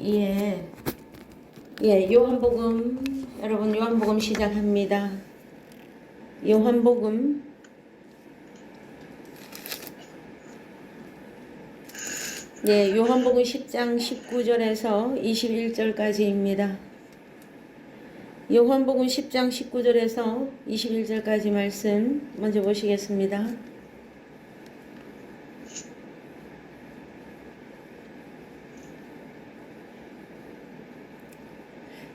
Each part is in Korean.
예, 요한복음, 여러분 요한복음 시작합니다. 요한복음, 요한복음 10장 19절에서 21절까지입니다. 요한복음 10장 19절에서 21절까지 말씀 먼저 보시겠습니다.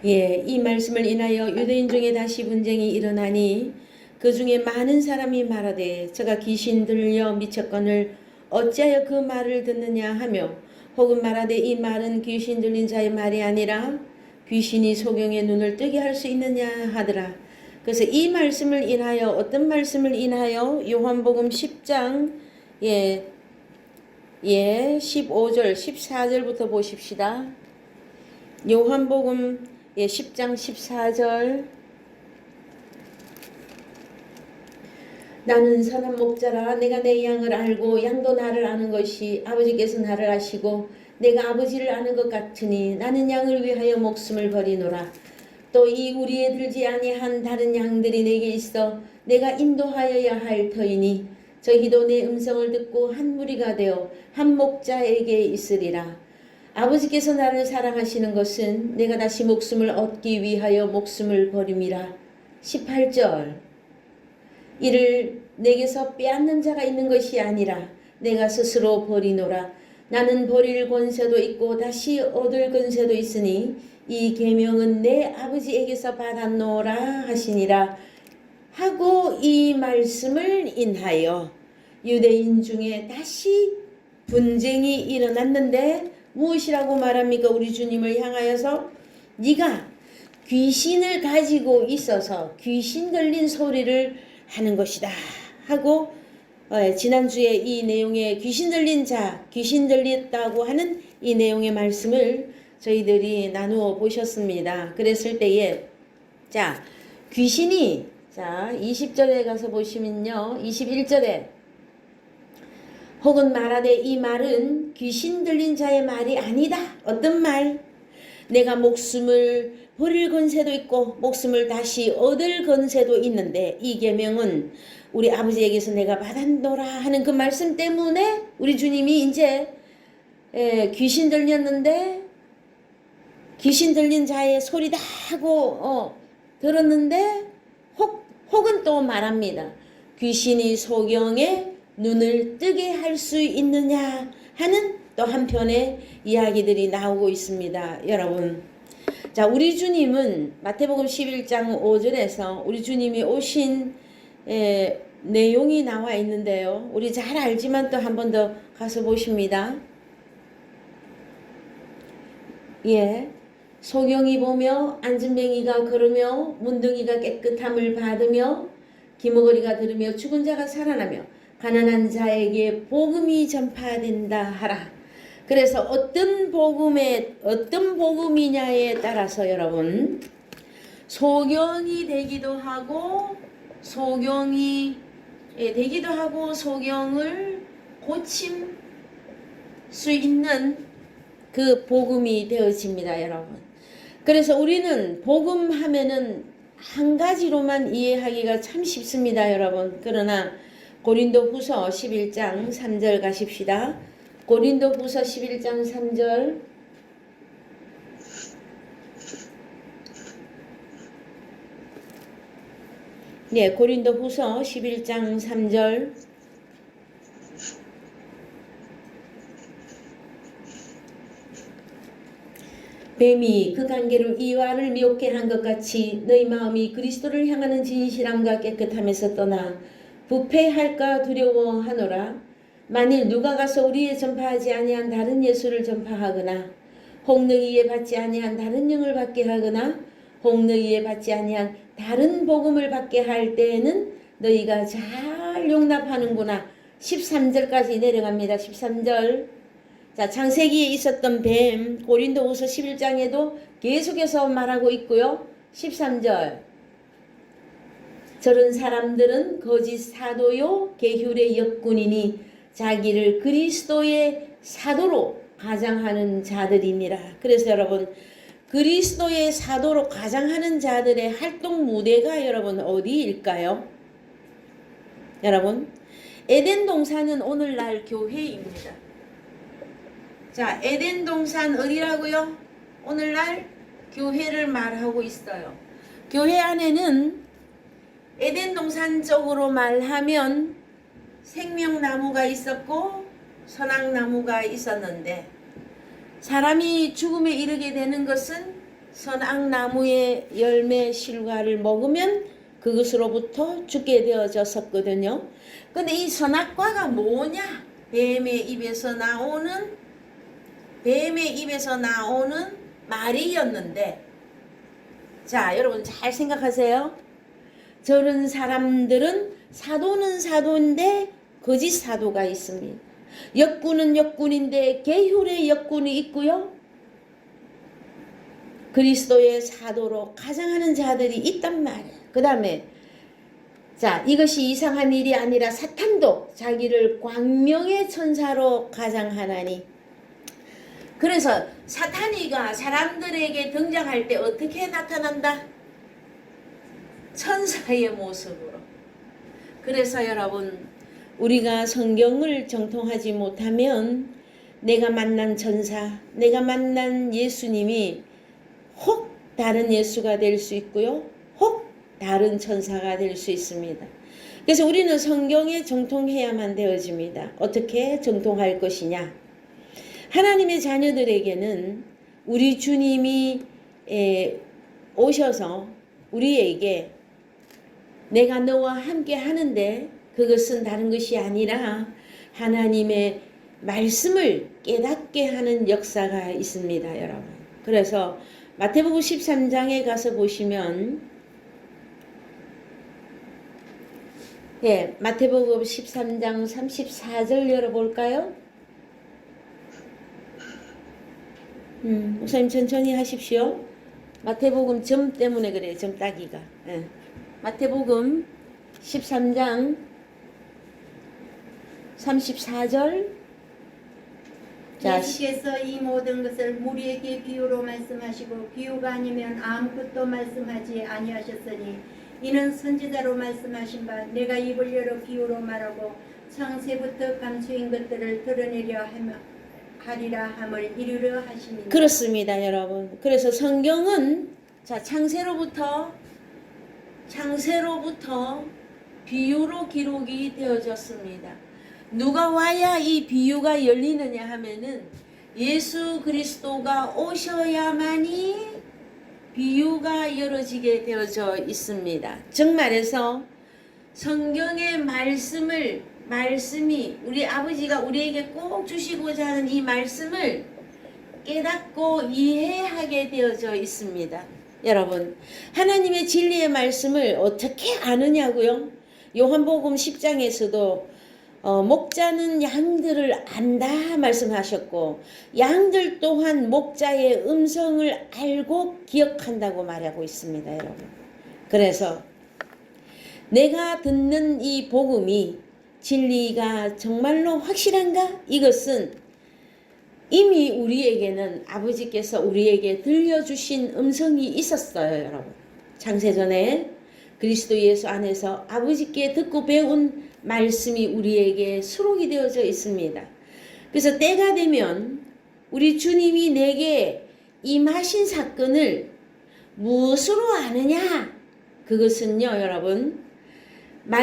이 말씀을 인하여 유대인 중에 다시 분쟁이 일어나니 그 중에 많은 사람이 말하되 저가 귀신 들려 미쳤거늘 어찌하여 그 말을 듣느냐 하며 혹은 말하되 이 말은 귀신 들린 자의 말이 아니라 귀신이 소경의 눈을 뜨게 할 수 있느냐 하더라. 그래서 이 말씀을 인하여 어떤 말씀을 인하여 요한복음 10장 15절 14절부터 보십시다. 요한복음 10장 14절 나는 선한 목자라 내가 내 양을 알고 양도 나를 아는 것이 아버지께서 나를 아시고 내가 아버지를 아는 것 같으니 나는 양을 위하여 목숨을 버리노라. 또 이 우리에 들지 아니한 다른 양들이 내게 있어 내가 인도하여야 할 터이니 저희도 내 음성을 듣고 한 무리가 되어 한 목자에게 있으리라. 아버지께서 나를 사랑하시는 것은 내가 다시 목숨을 얻기 위하여 목숨을 버림이라. 18절 이를 내게서 빼앗는 자가 있는 것이 아니라 내가 스스로 버리노라. 나는 버릴 권세도 있고 다시 얻을 권세도 있으니 이 계명은 내 아버지에게서 받았노라 하시니라. 하고 이 말씀을 인하여 유대인 중에 다시 분쟁이 일어났는데 무엇이라고 말합니까? 우리 주님을 향하여서 네가 귀신을 가지고 있어서 귀신 들린 소리를 하는 것이다 하고 지난주에 이 내용의 귀신 들린 자, 귀신 들렸다고 하는 이 내용의 말씀을 저희들이 나누어 보셨습니다. 그랬을 때에 귀신이 20절에 가서 보시면요. 21절에 혹은 말하되 이 말은 귀신 들린 자의 말이 아니다. 어떤 말? 내가 목숨을 버릴 권세도 있고 목숨을 다시 얻을 권세도 있는데 이 계명은 우리 아버지에게서 내가 받았노라 하는 그 말씀 때문에 우리 주님이 이제 귀신 들렸는데 귀신 들린 자의 소리다 하고 들었는데 혹은 또 말합니다. 귀신이 소경에 눈을 뜨게 할 수 있느냐 하는 또 한편의 이야기들이 나오고 있습니다. 여러분, 우리 주님은 마태복음 11장 5절에서 우리 주님이 오신 내용이 나와 있는데요. 우리 잘 알지만 또 한 번 더 가서 보십니다. 소경이 보며 안진뱅이가 걸으며 문둥이가 깨끗함을 받으며 기머거리가 들으며 죽은 자가 살아나며 가난한 자에게 복음이 전파된다 하라. 그래서 어떤 복음이냐에 따라서 여러분 소경이 되기도 하고 소경을 고침 수 있는 그 복음이 되어집니다, 여러분. 그래서 우리는 복음 하면은 한 가지로만 이해하기가 참 쉽습니다, 여러분. 그러나 고린도후서 11장 3절 가십시다. 고린도후서 11장 3절 고린도후서 11장 3절 뱀이 그 관계로 이와를 미혹해 한 것 같이 너희 마음이 그리스도를 향하는 진실함과 깨끗함에서 떠나 부패할까 두려워하노라. 만일 누가 가서 우리의 전파하지 아니한 다른 예수를 전파하거나 홍능이에 받지 아니한 다른 영을 받게 하거나 홍능이에 받지 아니한 다른 복음을 받게 할 때에는 너희가 잘 용납하는구나. 13절까지 내려갑니다. 13절 창세기에 있었던 뱀 고린도후서 11장에도 계속해서 말하고 있고요. 13절 저런 사람들은 거짓 사도요 계율의 역군이니 자기를 그리스도의 사도로 가장하는 자들이니라. 그래서 여러분 그리스도의 사도로 가장하는 자들의 활동 무대가 여러분 어디일까요? 여러분 에덴 동산은 오늘날 교회입니다. 자, 에덴 동산 어디라고요? 오늘날 교회를 말하고 있어요. 교회 안에는 에덴 동산 쪽으로 말하면 생명나무가 있었고 선악나무가 있었는데 사람이 죽음에 이르게 되는 것은 선악나무의 열매 실과를 먹으면 그것으로부터 죽게 되어졌었거든요. 근데 이 선악과가 뭐냐? 뱀의 입에서 나오는 말이었는데, 자, 여러분 잘 생각하세요. 저런 사람들은 사도는 사도인데 거짓 사도가 있습니다. 역군은 역군인데 계율의 역군이 있고요. 그리스도의 사도로 가장하는 자들이 있단 말이에요. 그 다음에 자, 이것이 이상한 일이 아니라 사탄도 자기를 광명의 천사로 가장하나니. 그래서 사탄이가 사람들에게 등장할 때 어떻게 나타난다? 천사의 모습으로. 그래서 여러분 우리가 성경을 정통하지 못하면 내가 만난 천사, 내가 만난 예수님이 혹 다른 예수가 될 수 있고요. 혹 다른 천사가 될 수 있습니다. 그래서 우리는 성경에 정통해야만 되어집니다. 어떻게 정통할 것이냐? 하나님의 자녀들에게는 우리 주님이 오셔서 우리에게 내가 너와 함께 하는데 그것은 다른 것이 아니라 하나님의 말씀을 깨닫게 하는 역사가 있습니다, 여러분. 그래서 마태복음 13장에 가서 보시면 마태복음 13장 34절 열어볼까요? 목사님 천천히 하십시오. 마태복음 점 때문에 그래요. 점 따기가. 마태복음 13장 34절. 자, 예수께서 이 모든 것을 무리에게 비유로 말씀하시고 비유가 아니면 아무것도 말씀하지 아니하셨으니 이는 선지자로 말씀하신 바 내가 입을 열어 비유로 말하고 창세부터 감추인 것들을 드러내려 하리라 함을 이루려 하시니라. 그렇습니다, 여러분. 그래서 성경은 자 창세로부터 비유로 기록이 되어졌습니다. 누가 와야 이 비유가 열리느냐 하면은 예수 그리스도가 오셔야만이 비유가 열어지게 되어져 있습니다. 즉 말해서 성경의 말씀이 우리 아버지가 우리에게 꼭 주시고자 하는 이 말씀을 깨닫고 이해하게 되어져 있습니다. 여러분, 하나님의 진리의 말씀을 어떻게 아느냐고요? 요한복음 10장에서도 목자는 양들을 안다 말씀하셨고 양들 또한 목자의 음성을 알고 기억한다고 말하고 있습니다, 여러분. 그래서 내가 듣는 이 복음이 진리가 정말로 확실한가? 이것은 이미 우리에게는 아버지께서 우리에게 들려주신 음성이 있었어요, 여러분. 창세전에 그리스도 예수 안에서 아버지께 듣고 배운 말씀이 우리에게 수록이 되어져 있습니다. 그래서 때가 되면 우리 주님이 내게 임하신 사건을 무엇으로 아느냐? 그것은요, 여러분,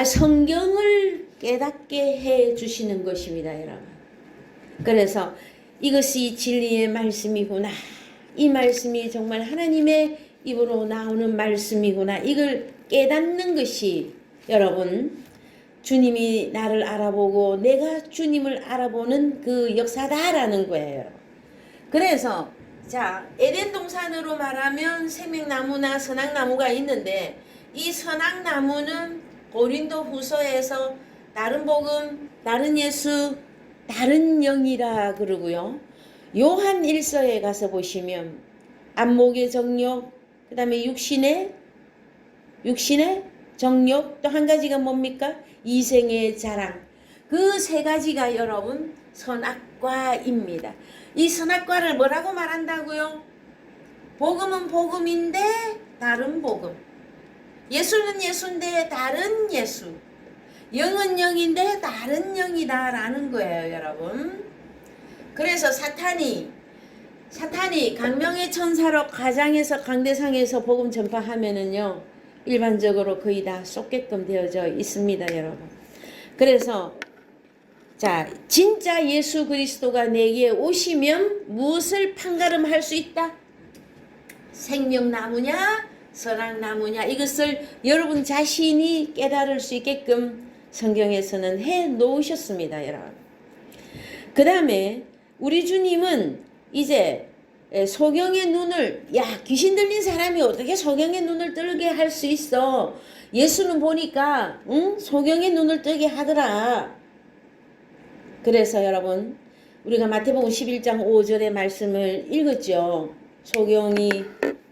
성경을 깨닫게 해 주시는 것입니다, 여러분. 그래서 이것이 진리의 말씀이구나. 이 말씀이 정말 하나님의 입으로 나오는 말씀이구나. 이걸 깨닫는 것이 여러분 주님이 나를 알아보고 내가 주님을 알아보는 그 역사다라는 거예요. 그래서 자 에덴 동산으로 말하면 생명나무나 선악나무가 있는데 이 선악나무는 고린도 후서에서 다른 복음, 다른 예수, 다른 영이라 그러고요. 요한 1서에 가서 보시면 안목의 정욕, 그 다음에 육신의 정욕, 또 한 가지가 뭡니까? 이생의 자랑. 그 세 가지가 여러분 선악과 선악과입니다. 이 선악과를 뭐라고 말한다고요? 복음은 복음인데 다른 복음. 예수는 예수인데 다른 예수. 영은 영인데 다른 영이다 라는 거예요, 여러분. 그래서 사탄이 강명의 천사로 가장에서 강대상에서 복음 전파하면은요, 일반적으로 거의 다 쏟게끔 되어져 있습니다, 여러분. 그래서 자, 진짜 예수 그리스도가 내게 오시면 무엇을 판가름할 수 있다? 생명나무냐 선악나무냐, 이것을 여러분 자신이 깨달을 수 있게끔 성경에서는 해 놓으셨습니다, 여러분. 그 다음에 우리 주님은 이제 소경의 눈을, 야, 귀신 들린 사람이 어떻게 소경의 눈을 뜨게 할 수 있어? 예수는 보니까 소경의 눈을 뜨게 하더라. 그래서 여러분, 우리가 마태복음 11장 5절의 말씀을 읽었죠. 소경이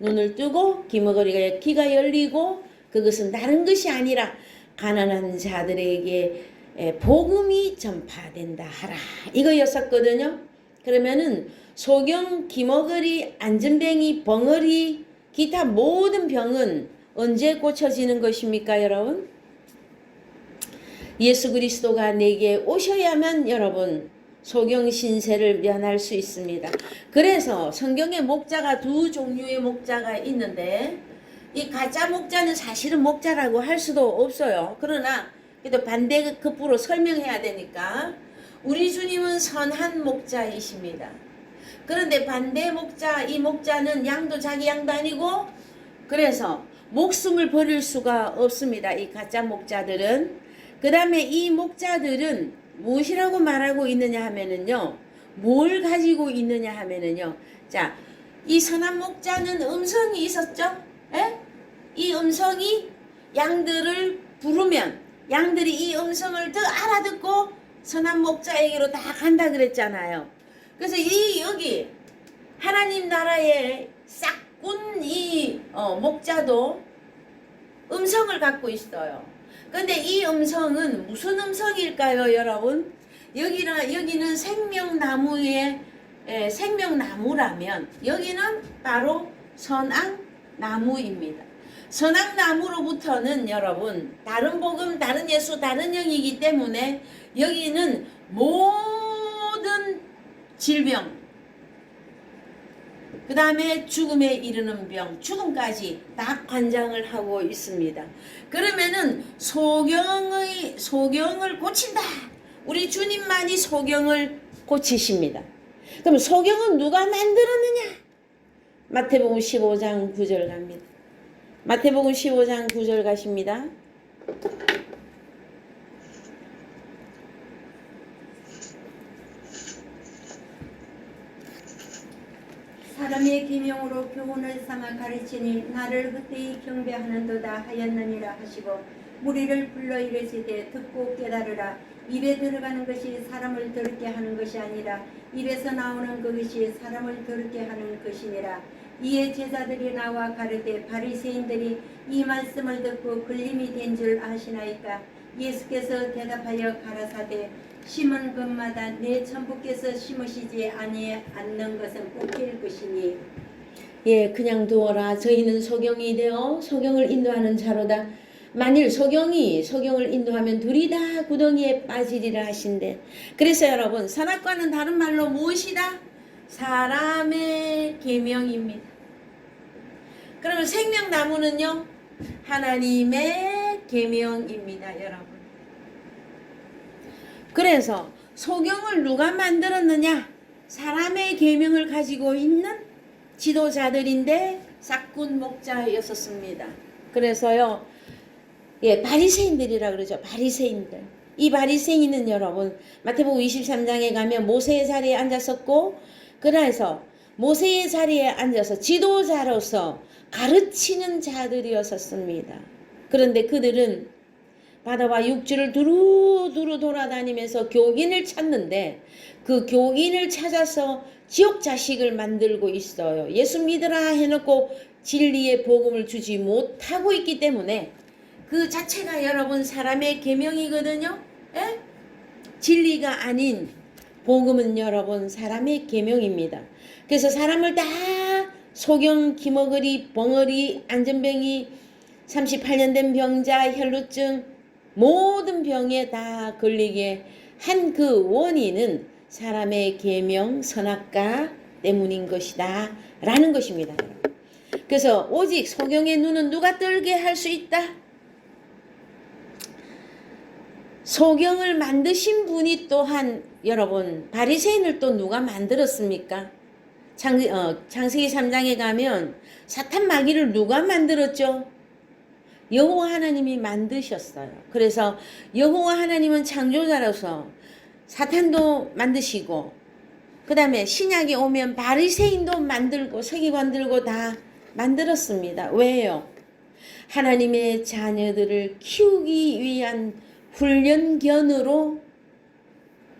눈을 뜨고 귀가 열리고, 그것은 다른 것이 아니라 가난한 자들에게 복음이 전파된다 하라, 이거였었거든요. 그러면은 소경, 귀머거리, 안전뱅이, 벙어리, 기타 모든 병은 언제 고쳐지는 것입니까, 여러분? 예수 그리스도가 내게 오셔야만 여러분 소경 신세를 면할 수 있습니다. 그래서 성경의 목자가 두 종류의 목자가 있는데, 이 가짜 목자는 사실은 목자라고 할 수도 없어요. 그러나 그래도 반대급부로 설명해야 되니까, 우리 주님은 선한 목자이십니다. 그런데 반대 목자, 이 목자는 양도 자기 양도 아니고, 그래서 목숨을 버릴 수가 없습니다, 이 가짜 목자들은. 그 다음에 이 목자들은 무엇이라고 말하고 있느냐 하면은요, 뭘 가지고 있느냐 하면은요, 자, 이 선한 목자는 음성이 있었죠? 에? 이 음성이 양들을 부르면 양들이 이 음성을 더 알아듣고 선한 목자에게로 다 간다 그랬잖아요. 그래서 여기 하나님 나라의 싹군 이 목자도 음성을 갖고 있어요. 근데 이 음성은 무슨 음성일까요, 여러분? 여기는 생명나무라면 여기는 바로 선악나무입니다. 선악나무로부터는 여러분 다른 복음, 다른 예수, 다른 영이기 때문에 여기는 모든 질병, 그 다음에 죽음에 이르는 병, 죽음까지 다 관장을 하고 있습니다. 그러면은 소경을 고친다. 우리 주님만이 소경을 고치십니다. 그럼 소경은 누가 만들었느냐? 마태복음 15장 9절 갑니다. 마태복음 15장 9절 가십니다. 사람의 기명으로 교훈을 삼아 가르치니 나를 헛되이 경배하는도다 하였느니라 하시고, 무리를 불러 이르시되 듣고 깨달으라. 입에 들어가는 것이 사람을 더럽게 하는 것이 아니라 입에서 나오는 그것이 사람을 더럽게 하는 것이니라. 이에 제자들이 나와 가르되 바리새인들이 이 말씀을 듣고 걸림이 된 줄 아시나이까? 예수께서 대답하여 가라사대, 심은 것마다 내 천부께서 심으시지 않는 것은 뽑힐 것이니. 예, 그냥 두어라. 저희는 소경이 되어 소경을 인도하는 자로다. 만일 소경을 인도하면 둘이 다 구덩이에 빠지리라 하신대. 그래서 여러분, 선악과는 다른 말로 무엇이다? 사람의 계명입니다. 그러면 생명나무는요, 하나님의 계명입니다, 여러분. 그래서 소경을 누가 만들었느냐? 사람의 계명을 가지고 있는 지도자들인데 싹군 목자였었습니다. 그래서요, 예, 바리새인들이라 그러죠. 바리새인들. 이 바리새인은 여러분, 마태복음 23장에 가면 모세의 자리에 앉았었고, 그래서 모세의 자리에 앉아서 지도자로서 가르치는 자들이었었습니다. 그런데 그들은 바다와 육지를 두루두루 돌아다니면서 교인을 찾는데, 그 교인을 찾아서 지옥 자식을 만들고 있어요. 예수 믿으라 해놓고 진리의 복음을 주지 못하고 있기 때문에 그 자체가 여러분 사람의 계명이거든요. 에? 진리가 아닌 복음은 여러분 사람의 계명입니다. 그래서 사람을 다 소경, 기머거리, 벙어리, 안전병이, 38년 된 병자, 혈루증 모든 병에 다 걸리게 한 그 원인은 사람의 계명, 선악과 때문인 것이다 라는 것입니다. 그래서 오직 소경의 눈은 누가 떨게 할 수 있다? 소경을 만드신 분이 또한 여러분 바리새인을 또 누가 만들었습니까? 창세기 3장에 가면 사탄 마귀를 누가 만들었죠? 여호와 하나님이 만드셨어요. 그래서 여호와 하나님은 창조자로서 사탄도 만드시고 그 다음에 신약에 오면 바리새인도 만들고 서기관 들고 다 만들었습니다. 왜요? 하나님의 자녀들을 키우기 위한 훈련견으로,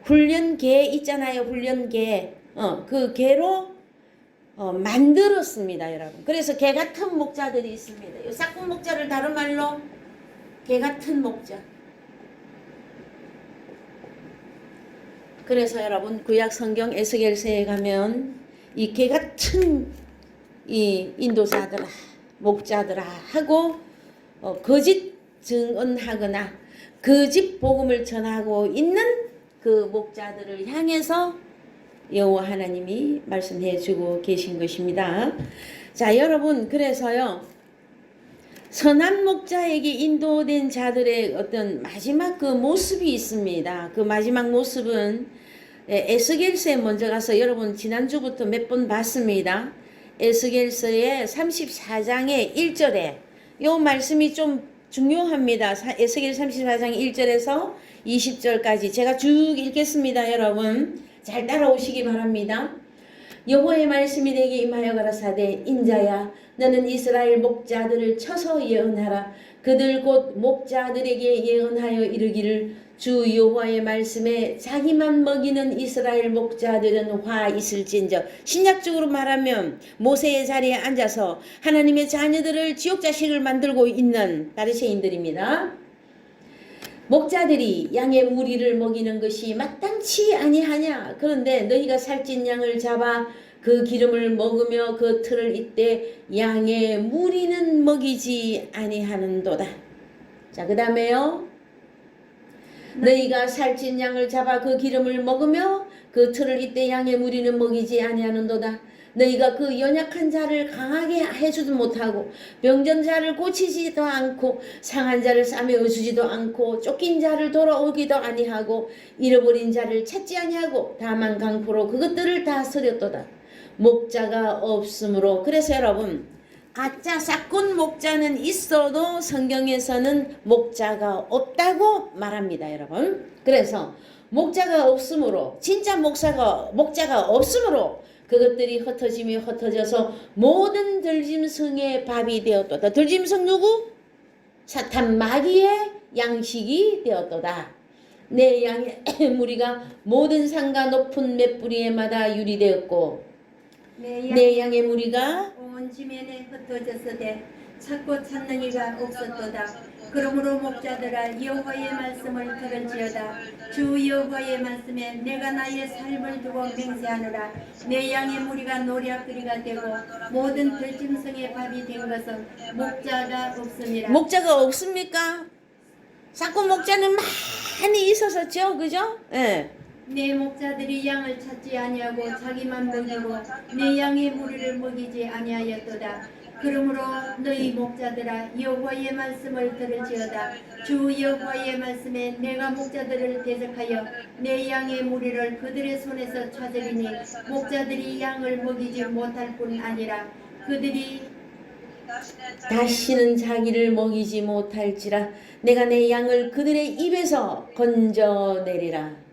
훈련개 있잖아요. 훈련개. 그 개로 만들었습니다, 여러분. 그래서 개 같은 목자들이 있습니다. 이 싹군 목자를 다른 말로 개 같은 목자. 그래서 여러분 구약 성경 에스겔서에 가면 이 개 같은 이 인도자들아, 목자들아 하고 거짓 증언하거나 거짓 복음을 전하고 있는 그 목자들을 향해서 여호와 하나님이 말씀해 주고 계신 것입니다. 자, 여러분, 그래서요 선한 목자에게 인도된 자들의 어떤 마지막 그 모습이 있습니다. 그 마지막 모습은 에스겔서에 먼저 가서 여러분 지난주부터 몇 번 봤습니다. 에스겔서의 34장의 1절에 요 말씀이 좀 중요합니다. 에스겔 34장 1절에서 20절까지 제가 쭉 읽겠습니다. 여러분 잘 따라오시기 바랍니다. 여호와의 말씀이 내게 임하여 가라사대 인자야 너는 이스라엘 목자들을 쳐서 예언하라. 그들 곧 목자들에게 예언하여 이르기를 주 여호와의 말씀에 자기만 먹이는 이스라엘 목자들은 화 있을진저. 신약적으로 말하면 모세의 자리에 앉아서 하나님의 자녀들을 지옥 자식을 만들고 있는 바리새인들입니다. 목자들이 양의 무리를 먹이는 것이 마땅치 아니하냐. 그런데 너희가 살찐 양을 잡아 그 기름을 먹으며 그 틀을 잇되 양의 무리는 먹이지 아니하는도다. 자, 그 다음에요. 너희가 살찐 양을 잡아 그 기름을 먹으며 그 틀을 잇되 양의 무리는 먹이지 아니하는도다. 너희가 그 연약한 자를 강하게 해주도 못하고 병든 자를 고치지도 않고 상한 자를 싸매어 주지도 않고 쫓긴 자를 돌아오기도 아니하고 잃어버린 자를 찾지 아니하고 다만 강포로 그것들을 다 쓰렸도다. 목자가 없으므로. 그래서 여러분 가짜 싹군 목자는 있어도 성경에서는 목자가 없다고 말합니다. 여러분 그래서 목자가 없으므로 진짜 목자가 없으므로 그것들이 흩어지며 흩어져서 모든 들짐승의 밥이 되었도다. 들짐승 누구? 사탄 마귀의 양식이 되었도다. 내 양의 무리가 모든 산과 높은 맷뿌리에마다 유리되었고 내 양의 무리가 온 지면에 흩어졌으되 찾고 찾는 이가 없었도다. 그러므로 목자들아 여호와의 말씀을 들을지어다. 주 여호와의 말씀에 내가 나의 삶을 두고 맹세하노라. 내 양의 무리가 노략거리가 되고 모든 들짐승의 밥이 된 것은 목자가 없습니다. 목자가 없습니까? 싹군 목자는 많이 있었었죠, 그죠? 예. 내 목자들이 양을 찾지 아니하고 자기만 먹이고 내 양의 무리를 먹이지 아니하였도다. 그러므로 너희 목자들아 여호와의 말씀을 들을지어다. 주 여호와의 말씀에 내가 목자들을 대적하여 내 양의 무리를 그들의 손에서 찾으리니 목자들이 양을 먹이지 못할 뿐 아니라 그들이 다시는 자기를 먹이지 못할지라 내가 내 양을 그들의 입에서 건져내리라.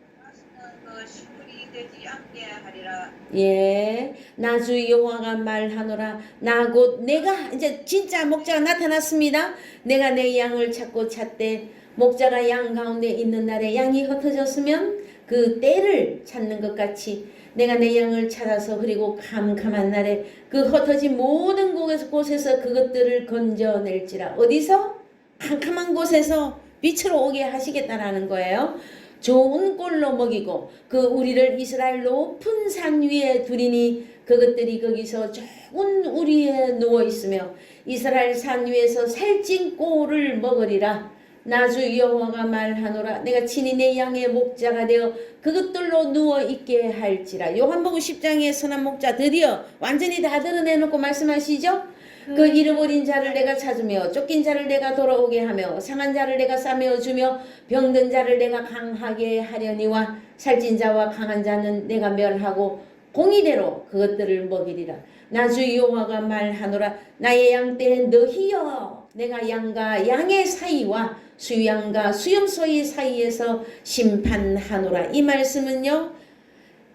예, 나 주 여호와가 말하노라. 나 곧 내가 이제 진짜 목자가 나타났습니다. 내가 내 양을 찾고 찾되 목자가 양 가운데 있는 날에 양이 흩어졌으면 그 때를 찾는 것 같이 내가 내 양을 찾아서 흐리고 캄캄한 날에 그 흩어진 모든 곳에서 그것들을 건져낼지라. 어디서? 캄캄한 곳에서 빛으로 오게 하시겠다라는 거예요. 좋은 꼴로 먹이고 그 우리를 이스라엘 높은 산 위에 두리니 그것들이 거기서 좋은 우리에 누워 있으며 이스라엘 산 위에서 살찐 꼴을 먹으리라. 나주 여호와가 말하노라. 내가 친히 내 양의 목자가 되어 그것들로 누워 있게 할지라. 요한복음 10장의 선한 목자 드디어 완전히 다 드러내놓고 말씀하시죠. 그 잃어버린 자를 내가 찾으며 쫓긴 자를 내가 돌아오게 하며 상한 자를 내가 싸매어 주며 병든 자를 내가 강하게 하려니와 살찐 자와 강한 자는 내가 멸하고 공의대로 그것들을 먹이리라. 나주 여호와가 말하노라. 나의 양 떼는 너희여 내가 양과 양의 사이와 수양과 수염소의 사이에서 심판하노라. 이 말씀은요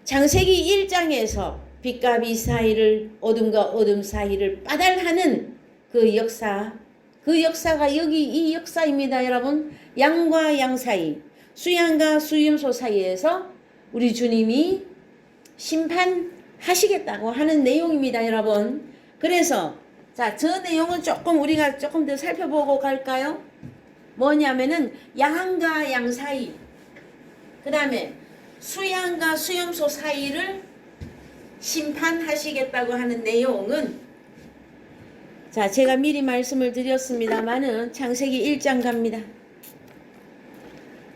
창세기 1장에서 빛과 빛 사이를 어둠과 어둠 사이를 빠달하는 그 역사가 여기 이 역사입니다. 여러분, 양과 양 사이, 수양과 수염소 사이에서 우리 주님이 심판하시겠다고 하는 내용입니다. 여러분, 그래서 자, 저 내용은 우리가 조금 더 살펴보고 갈까요? 뭐냐면은 양과 양 사이, 그 다음에 수양과 수염소 사이를 심판하시겠다고 하는 내용은, 자, 제가 미리 말씀을 드렸습니다만은 창세기 1장 갑니다.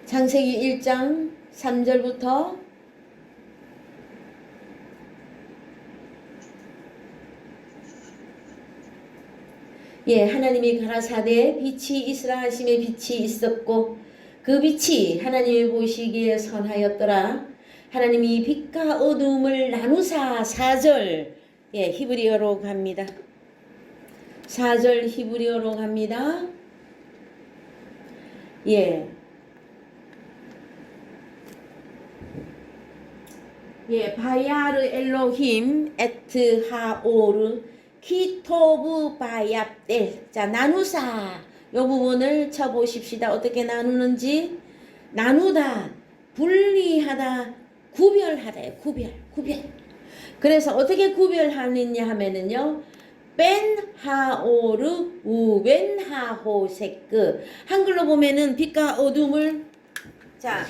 창세기 1장 3절부터 하나님이 가라사대 빛이 있으라 하심에 빛이 있었고 그 빛이 하나님이 보시기에 선하였더라. 하나님이 빛과 어둠을 나누사 4절 히브리어로 갑니다. 4절 히브리어로 갑니다. 바야르 엘로힘 에트 하오르 키토브 바얍델. 자, 나누사 요 부분을 쳐보십시다. 어떻게 나누는지. 나누다, 분리하다, 구별하다. 구별. 그래서 어떻게 구별하느냐 하면은요. 벤 하오르 우벤 하호세크. 한글로 보면은 빛과 어둠을, 자,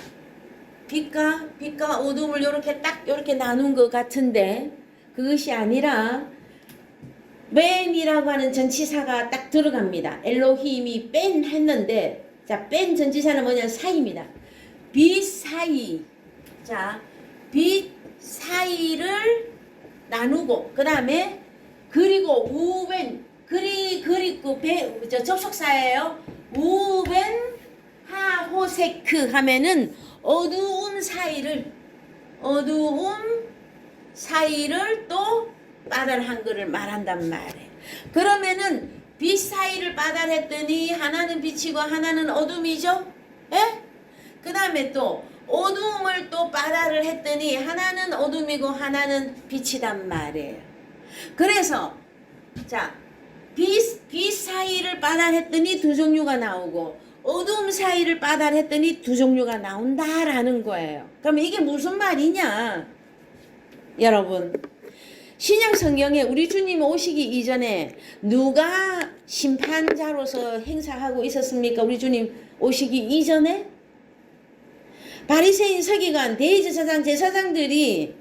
빛과 어둠을 요렇게 나눈 것 같은데 그것이 아니라 벤이라고 하는 전치사가 딱 들어갑니다. 엘로힘이 벤 했는데, 자, 벤 전치사는 뭐냐? 사이입니다. 빛 사이. 자, 빛 사이를 나누고, 그 다음에 그리고 우벤, 그리고 접속사예요. 우벤 하호세크 하면은 어두운 사이를 또 빠달한 것을 말한단 말이에요. 그러면은 빛 사이를 빠달했더니 하나는 빛이고 하나는 어둠이죠. 그 다음에 또 어둠을 또 빠달을 했더니 하나는 어둠이고 하나는 빛이단 말이에요. 그래서 자, 빛 사이를 빠달했더니 두 종류가 나오고 어둠 사이를 빠달했더니 두 종류가 나온다라는 거예요. 그럼 이게 무슨 말이냐? 여러분, 신약 성경에 우리 주님 오시기 이전에 누가 심판자로서 행사하고 있었습니까? 우리 주님 오시기 이전에 바리새인, 서기관, 대제사장, 제사장들이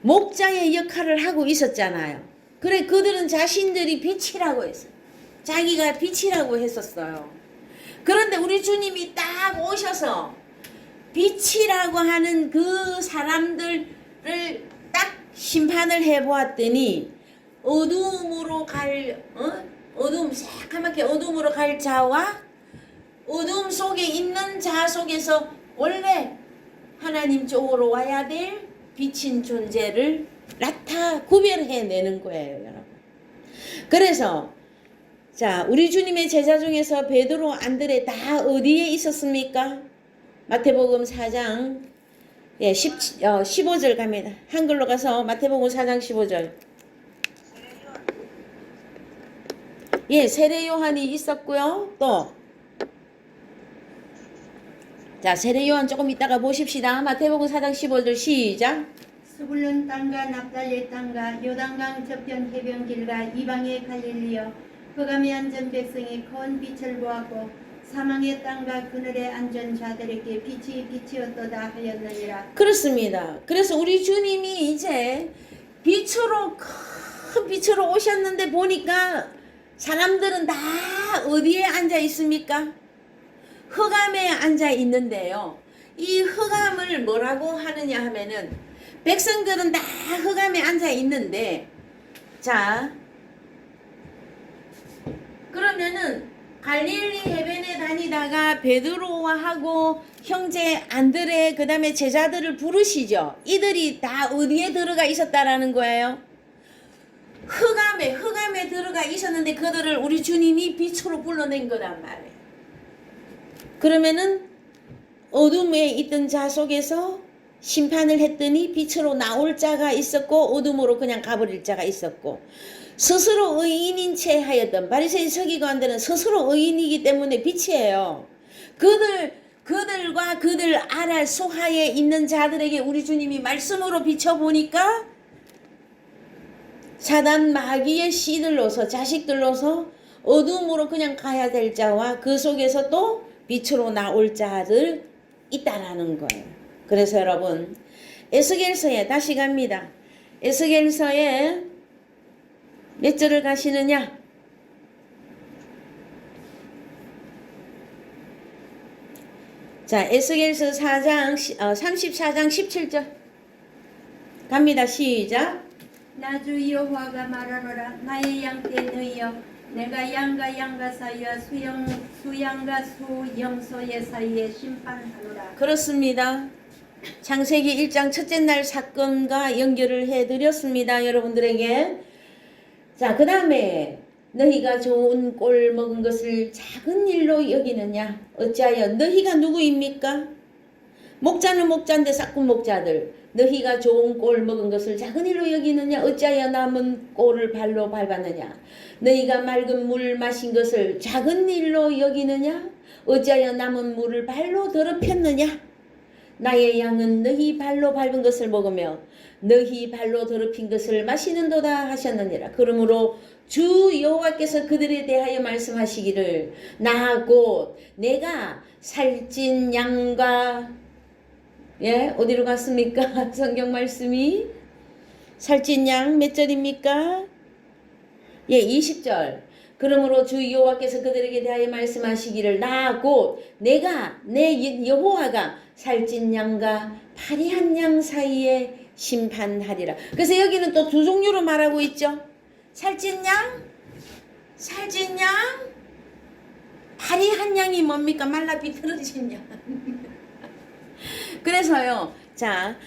목자의 역할을 하고 있었잖아요. 그래, 그들은 자신들이 빛이라고 했어요. 자기가 빛이라고 했었어요. 그런데 우리 주님이 딱 오셔서 빛이라고 하는 그 사람들을 딱 심판을 해보았더니 새까맣게 어둠으로 갈 자와 어둠 속에 있는 자 속에서 원래 하나님 쪽으로 와야 될 빛인 존재를 구별해내는 거예요, 여러분. 그래서 자, 우리 주님의 제자 중에서 베드로, 안드레 다 어디에 있었습니까? 마태복음 4장 15절 갑니다. 한글로 가서 마태복음 4장 15절. 세례 요한이 있었고요. 또 자, 세례 요한 조금 이따가 보십시다. 마태복음 4장 15절 시작. 스불론 땅과 납달리 땅과 요단강 저편 해변길과 이방의 갈릴리여, 그가 미한 전 백성이 큰 빛을 보았고 사망의 땅과 그늘에 앉은 자들에게 빛이 빛이었도다 하였느니라. 그렇습니다. 그래서 우리 주님이 이제 빛으로 큰 빛으로 오셨는데 보니까 사람들은 다 어디에 앉아 있습니까? 흑암에 앉아 있는데요. 이 흑암을 뭐라고 하느냐 하면은 백성들은 다 흑암에 앉아 있는데 자 그러면은 갈릴리 해변에 다니다가 베드로와하고 형제 안드레 그 다음에 제자들을 부르시죠. 이들이 다 어디에 들어가 있었다라는 거예요? 흑암에 들어가 있었는데 그들을 우리 주님이 빛으로 불러낸 거란 말이에요. 그러면은 어둠에 있던 자 속에서 심판을 했더니 빛으로 나올 자가 있었고 어둠으로 그냥 가버릴 자가 있었고 스스로 의인인 채 하였던 바리새인 서기관들은 스스로 의인이기 때문에 빛이에요. 그들과 그들 아래 수하에 있는 자들에게 우리 주님이 말씀으로 비춰보니까 사단 마귀의 씨들로서 자식들로서 어둠으로 그냥 가야 될 자와 그 속에서 또 빛으로 나올 자들 있다라는 거예요. 그래서 여러분 에스겔서에 다시 갑니다. 에스겔서에 몇 절을 가시느냐? 자, 에스겔서 4장 34장 17절 갑니다. 시작. 나 주 여호와가 말하노라. 나의 양떼 너희여, 내가 양과 사이와 수양과 수염소의 사이에 심판하노라. 그렇습니다. 창세기 1장 첫째 날 사건과 연결을 해드렸습니다. 여러분들에게. 자, 그 다음에 너희가 좋은 꼴 먹은 것을 작은 일로 여기느냐? 어찌하여 너희가 누구입니까? 목자는 목자인데 싹군 목자들. 너희가 좋은 꼴 먹은 것을 작은 일로 여기느냐? 어찌하여 남은 꼴을 발로 밟았느냐? 너희가 맑은 물 마신 것을 작은 일로 여기느냐? 어찌하여 남은 물을 발로 더럽혔느냐? 나의 양은 너희 발로 밟은 것을 먹으며 너희 발로 더럽힌 것을 마시는도다 하셨느니라. 그러므로 주 여호와께서 그들에 대하여 말씀하시기를 나 곧 내가 살찐 양과 어디로 갔습니까? 성경 말씀이 살찐 양 몇 절입니까? 20절. 그러므로 주 여호와께서 그들에게 대하여 말씀하시기를 나 곧 내가 내 여호와가 살찐 양과 파리한 양 사이에 심판하리라. 그래서 여기는 또 두 종류로 말하고 있죠. 살찐 양, 파리한 양이 뭡니까? 말라 비틀어진 양. 그래서요. 자,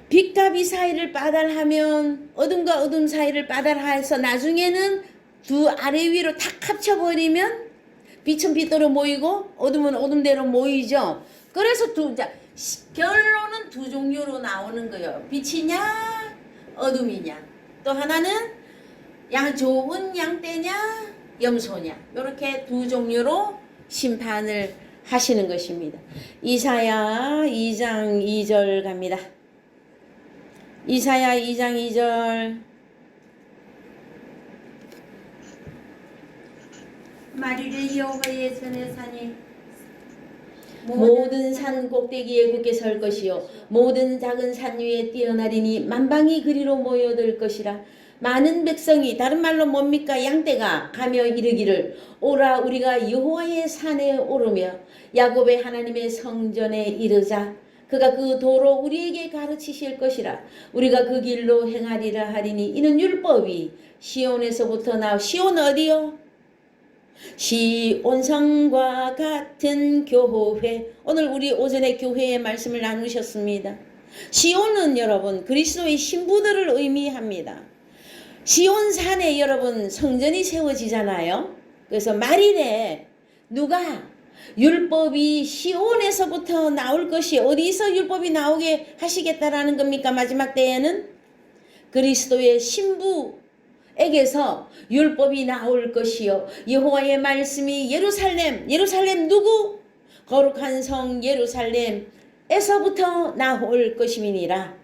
빛과 빛 사이를 빠달하면 어둠과 어둠 사이를 빠달해서 나중에는 두 아래 위로 탁 합쳐버리면 빛은 빛대로 모이고 어둠은 어둠대로 모이죠. 그래서 결론은 두 종류로 나오는 거예요. 빛이냐 어둠이냐. 또 하나는 좋은 양떼냐 염소냐. 이렇게 두 종류로 심판을 하시는 것입니다. 이사야 2장 2절 갑니다. 이사야 2장 2절. 마리를 여호와의 전에 사니 모든 산 꼭대기에 굳게 설 것이요 모든 작은 산 위에 뛰어나리니 만방이 그리로 모여들 것이라. 많은 백성이 다른 말로 뭡니까? 양떼가 가며 이르기를 오라 우리가 여호와의 산에 오르며 야곱의 하나님의 성전에 이르자. 그가 그 도로 우리에게 가르치실 것이라. 우리가 그 길로 행하리라 하리니 이는 율법이 시온에서부터 나오. 시온 어디요? 시온성과 같은 교회. 오늘 우리 오전에 교회의 말씀을 나누셨습니다. 시온은 여러분 그리스도의 신부들을 의미합니다. 시온산에 여러분 성전이 세워지잖아요. 그래서 말일에 누가 율법이 시온에서부터 나올 것이 어디서 율법이 나오게 하시겠다라는 겁니까? 마지막 때에는 그리스도의 신부에게서 율법이 나올 것이요 여호와의 말씀이 예루살렘 누구? 거룩한 성 예루살렘에서부터 나올 것임이니라.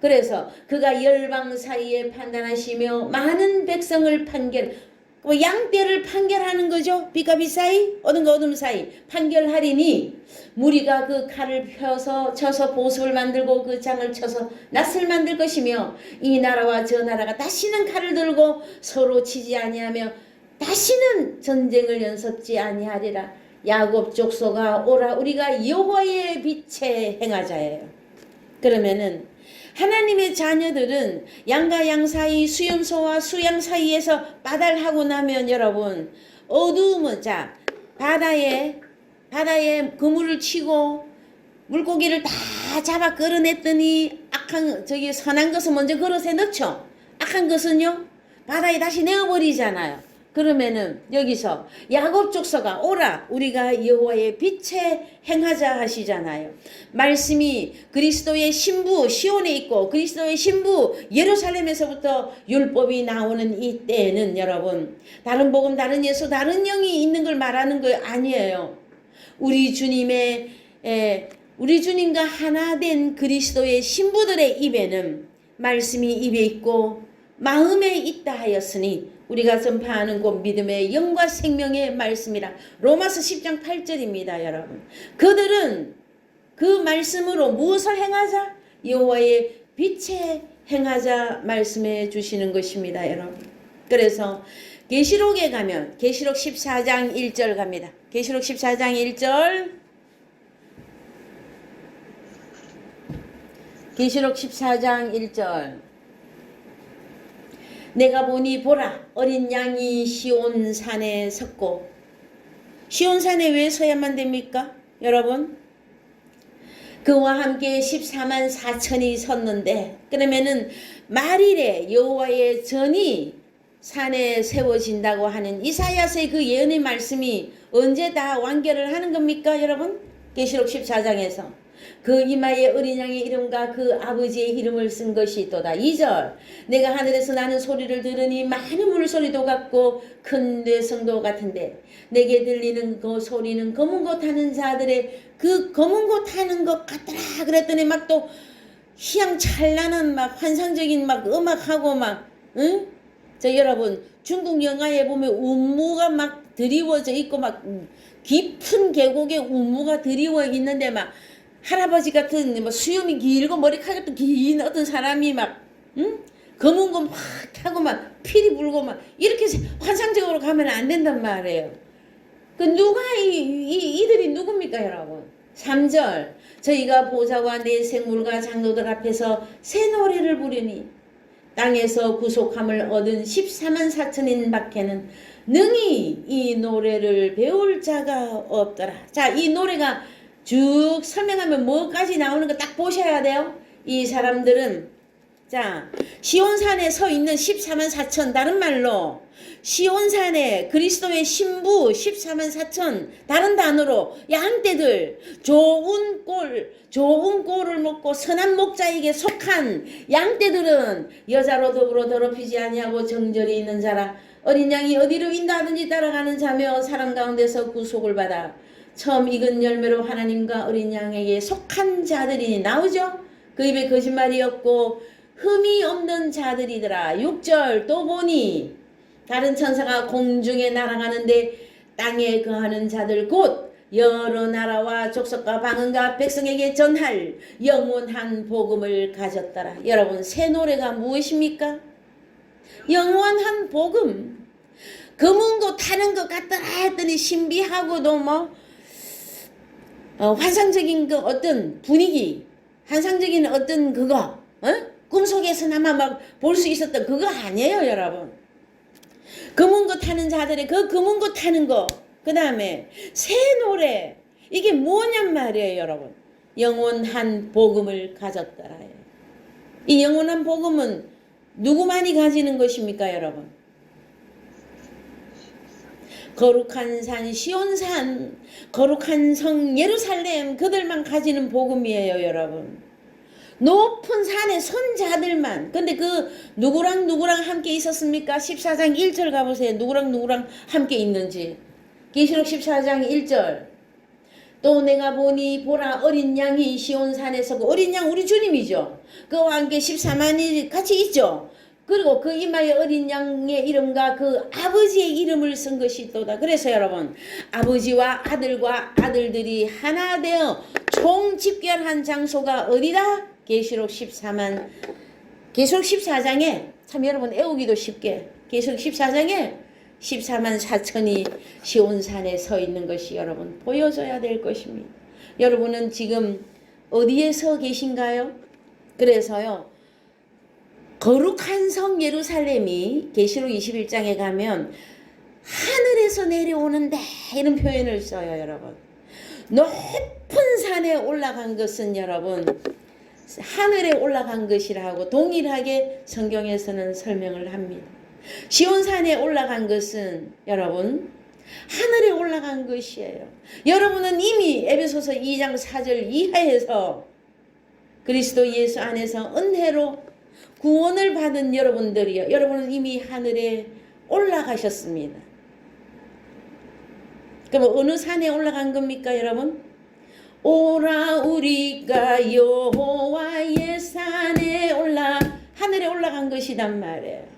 그래서 그가 열방 사이에 판단하시며 많은 백성을 판결. 뭐 양떼를 판결하는 거죠. 빛과 빛 사이, 어둠과 어둠 사이 판결하리니 무리가 그 칼을 펴서 쳐서 보습을 만들고 그 장을 쳐서 낫을 만들 것이며 이 나라와 저 나라가 다시는 칼을 들고 서로 치지 아니하며 다시는 전쟁을 연습지 아니하리라. 야곱 족속아 오라 우리가 여호와의 빛에 행하자예요. 그러면은 하나님의 자녀들은 양과 양 사이 수염소와 수양 사이에서 바달하고 나면 여러분 어두움은 자 바다에 그물을 치고 물고기를 다 잡아 끌어냈더니 악한 저기 선한 것은 먼저 그릇에 넣죠. 악한 것은요 바다에 다시 내어버리잖아요. 그러면은 여기서 야곱 족속아 오라 우리가 여호와의 빛에 행하자 하시잖아요. 말씀이 그리스도의 신부 시온에 있고 그리스도의 신부 예루살렘에서부터 율법이 나오는 이 때에는 여러분 다른 복음 다른 예수 다른 영이 있는 걸 말하는 거 아니에요. 우리 주님과 하나 된 그리스도의 신부들의 입에는 말씀이 입에 있고 마음에 있다 하였으니 우리가 전파하는 곧 믿음의 영과 생명의 말씀이라. 로마서 10장 8절입니다. 여러분. 그들은 그 말씀으로 무엇을 행하자? 여호와의 빛에 행하자 말씀해 주시는 것입니다. 여러분. 그래서 계시록에 가면 계시록 14장 1절 갑니다. 계시록 14장 1절 계시록 14장 1절 내가 보니 보라 어린 양이 시온산에 섰고 시온산에 왜 서야만 됩니까? 여러분 그와 함께 14만 4천이 섰는데 그러면은 말일에 여호와의 전이 산에 세워진다고 하는 이사야서의 그 예언의 말씀이 언제 다 완결을 하는 겁니까 여러분? 계시록 14장에서 그 이마에 어린 양의 이름과 그 아버지의 이름을 쓴 것이 또다. 2절 내가 하늘에서 나는 소리를 들으니 많은 물소리도 같고 큰 뇌성도 같은데 내게 들리는 그 소리는 검은 것 타는 자들의 그 검은 것 타는 것 같더라 그랬더니 막 또 희양찬란한 막 환상적인 막 음악하고 막 응? 저 여러분 중국 영화에 보면 운무가 막 드리워져 있고 막 깊은 계곡에 운무가 드리워 있는데 막 할아버지 같은 뭐 수염이 길고 머리카락 같은 긴 어떤 사람이 막 검은 거 막 타고 막 피리 불고 막 이렇게 환상적으로 가면 안 된단 말이에요. 그 누가 이들이 누굽니까 여러분? 3절 저희가 보좌와 내 생물과 장로들 앞에서 새 노래를 부르니 땅에서 구속함을 얻은 14만 4천인 밖에는 능히 이 노래를 배울 자가 없더라. 자, 이 노래가 쭉 설명하면 뭐까지 나오는 거 딱 보셔야 돼요. 이 사람들은 자 시온산에 서 있는 14만 4천 다른 말로 시온산에 그리스도의 신부 14만 4천 다른 단어로 양떼들 좋은 꼴을 먹고 선한 목자에게 속한 양떼들은 여자로 더불어 더럽히지 아니하고 정절이 있는 자라 어린 양이 어디로 인도하든지 따라가는 자며 사람 가운데서 구속을 받아 처음 익은 열매로 하나님과 어린 양에게 속한 자들이 나오죠. 그 입에 거짓말이 없고 흠이 없는 자들이더라. 6절 또 보니 다른 천사가 공중에 날아가는데 땅에 거하는 자들 곧 여러 나라와 족속과 방언과 백성에게 전할 영원한 복음을 가졌더라. 여러분 새 노래가 무엇입니까? 영원한 복음. 검은 거 타는 것 같더라 했더니 신비하고도 뭐 환상적인 그 어떤 분위기, 환상적인 어떤 그거, 꿈속에서나마 막 볼 수 있었던 그거 아니에요, 여러분. 검은 거 타는 자들의 그 검은 거 타는 거, 그 다음에 새 노래, 이게 뭐냔 말이에요, 여러분. 영원한 복음을 가졌더라요. 이 영원한 복음은 누구만이 가지는 것입니까, 여러분? 거룩한 산 시온산 거룩한 성 예루살렘 그들만 가지는 복음이에요 여러분. 높은 산에 선 자들만. 근데 그 누구랑 함께 있었습니까? 14장 1절 가보세요. 누구랑 함께 있는지. 계시록 14장 1절 또 내가 보니 보라 어린 양이 시온산에 서고 어린 양 우리 주님이죠. 그와 함께 14만이 같이 있죠. 그리고 그 이마에 어린 양의 이름과 그 아버지의 이름을 쓴 것이 또다. 그래서 여러분, 아버지와 아들과 아들들이 하나 되어 총집결한 장소가 어디다? 계시록 14장에 참 여러분 애우기도 쉽게 계시록 14장에 14만 4천이 시온산에 서 있는 것이 여러분 보여줘야 될 것입니다. 여러분은 지금 어디에 서 계신가요? 그래서요, 거룩한 성 예루살렘이 계시록 21장에 가면 하늘에서 내려오는데 이런 표현을 써요. 여러분, 높은 산에 올라간 것은 여러분 하늘에 올라간 것이라고 동일하게 성경에서는 설명을 합니다. 시온산에 올라간 것은 여러분 하늘에 올라간 것이에요. 여러분은 이미 에베소서 2장 4절 이하에서 그리스도 예수 안에서 은혜로 구원을 받은 여러분들이요, 여러분은 이미 하늘에 올라가셨습니다. 그럼 어느 산에 올라간 겁니까 여러분? 오라 우리가 여호와의 산에 하늘에 올라간 것이단 말이에요.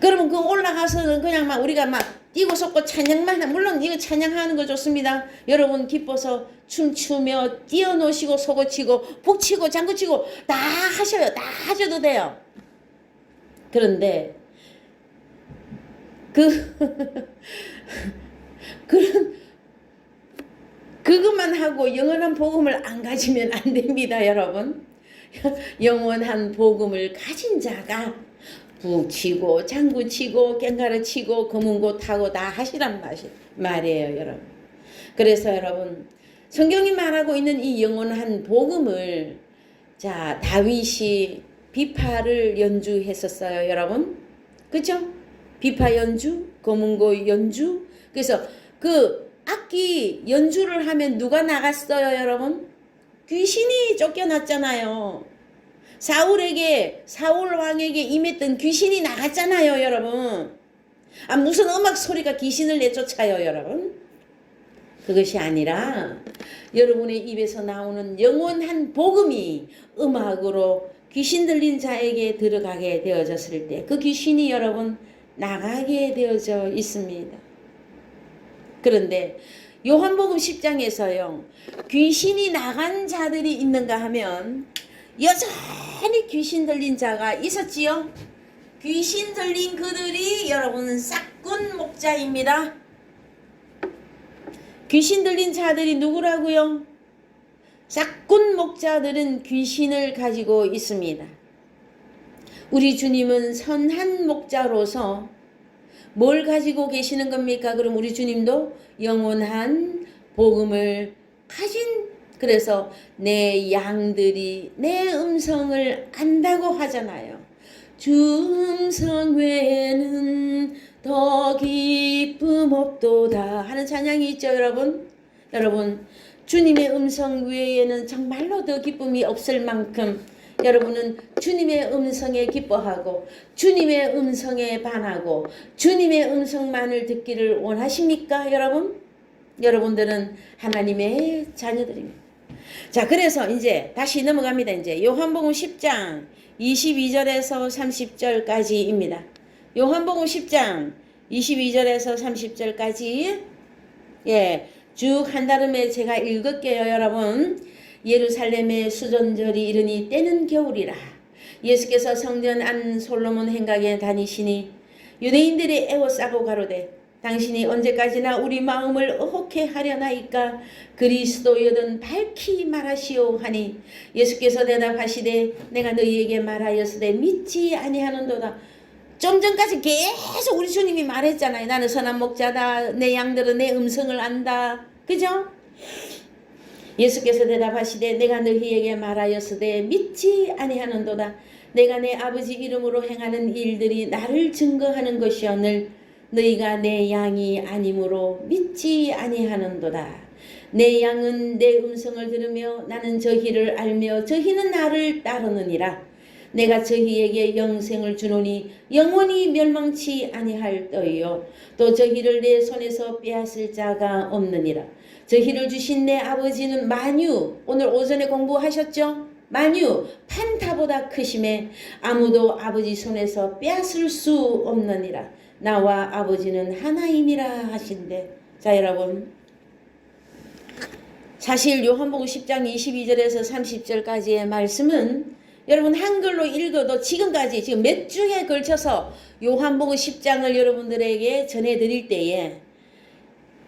그러면 그 올라가서는 그냥 막 우리가 막 뛰고 솟고 찬양만, 물론 이거 찬양하는 거 좋습니다. 여러분 기뻐서 춤추며 뛰어노시고 소고치고 북치고 장구치고 다 하셔요. 다 하셔도 돼요. 그런데 그것만 하고 영원한 복음을 안 가지면 안 됩니다, 여러분. 영원한 복음을 가진 자가 북치고 장구치고 꽹가르치고 검은고 타고 다 하시란 말이에요, 여러분. 그래서 여러분, 성경이 말하고 있는 이 영원한 복음을 자 다윗이 비파를 연주했었어요, 여러분. 그죠? 비파 연주, 검은고 연주. 그래서 그 악기 연주를 하면 누가 나갔어요, 여러분? 귀신이 쫓겨났잖아요. 사울 왕에게 임했던 귀신이 나갔잖아요, 여러분. 무슨 음악 소리가 귀신을 내쫓아요, 여러분? 그것이 아니라 여러분의 입에서 나오는 영원한 복음이 음악으로 귀신 들린 자에게 들어가게 되어졌을 때 그 귀신이 여러분 나가게 되어져 있습니다. 그런데 요한복음 10장에서요, 귀신이 나간 자들이 있는가 하면 여전히 귀신 들린 자가 있었지요. 귀신 들린 그들이 여러분 싹군 목자입니다. 귀신 들린 자들이 누구라고요? 싹군 목자들은 귀신을 가지고 있습니다. 우리 주님은 선한 목자로서 뭘 가지고 계시는 겁니까? 그럼 우리 주님도 영원한 복음을 가진, 그래서 내 양들이 내 음성을 안다고 하잖아요. 주 음성 외에는 더 기쁨 없도다 하는 찬양이 있죠, 여러분. 여러분, 주님의 음성 외에는 정말로 더 기쁨이 없을 만큼 여러분은 주님의 음성에 기뻐하고 주님의 음성에 반하고 주님의 음성만을 듣기를 원하십니까, 여러분? 여러분들은 하나님의 자녀들입니다. 자, 그래서 이제 다시 넘어갑니다. 이제 요한복음 10장 22절에서 30절까지입니다. 요한복음 10장 22절에서 30절까지 쭉 한다름에 제가 읽을게요, 여러분. 예루살렘의 수전절이 이르니 때는 겨울이라. 예수께서 성전 안 솔로몬 행각에 다니시니 유대인들이 애워싸고 가로되 당신이 언제까지나 우리 마음을 의혹해 하려나이까? 그리스도여든 밝히 말하시오 하니 예수께서 대답하시되 내가 너희에게 말하였으되 믿지 아니하는도다. 좀 전까지 계속 우리 주님이 말했잖아요. 나는 선한 목자다. 내 양들은 내 음성을 안다. 그죠? 예수께서 대답하시되 내가 너희에게 말하였으되 믿지 아니하는도다. 내가 내 아버지 이름으로 행하는 일들이 나를 증거하는 것이오늘 너희가 내 양이 아니므로 믿지 아니하는도다. 내 양은 내 음성을 들으며 나는 저희를 알며 저희는 나를 따르느니라. 내가 저희에게 영생을 주노니 영원히 멸망치 아니할 터이요 또 저희를 내 손에서 빼앗을 자가 없느니라. 저희를 주신 내 아버지는 만유, 오늘 오전에 공부하셨죠? 만유 판타보다 크심에 아무도 아버지 손에서 빼앗을 수 없느니라. 나와 아버지는 하나이니라 하신대. 자, 여러분, 사실 요한복음 10장 22절에서 30절까지의 말씀은 여러분 한글로 읽어도 지금까지 지금 몇 주에 걸쳐서 요한복음 10장을 여러분들에게 전해드릴 때에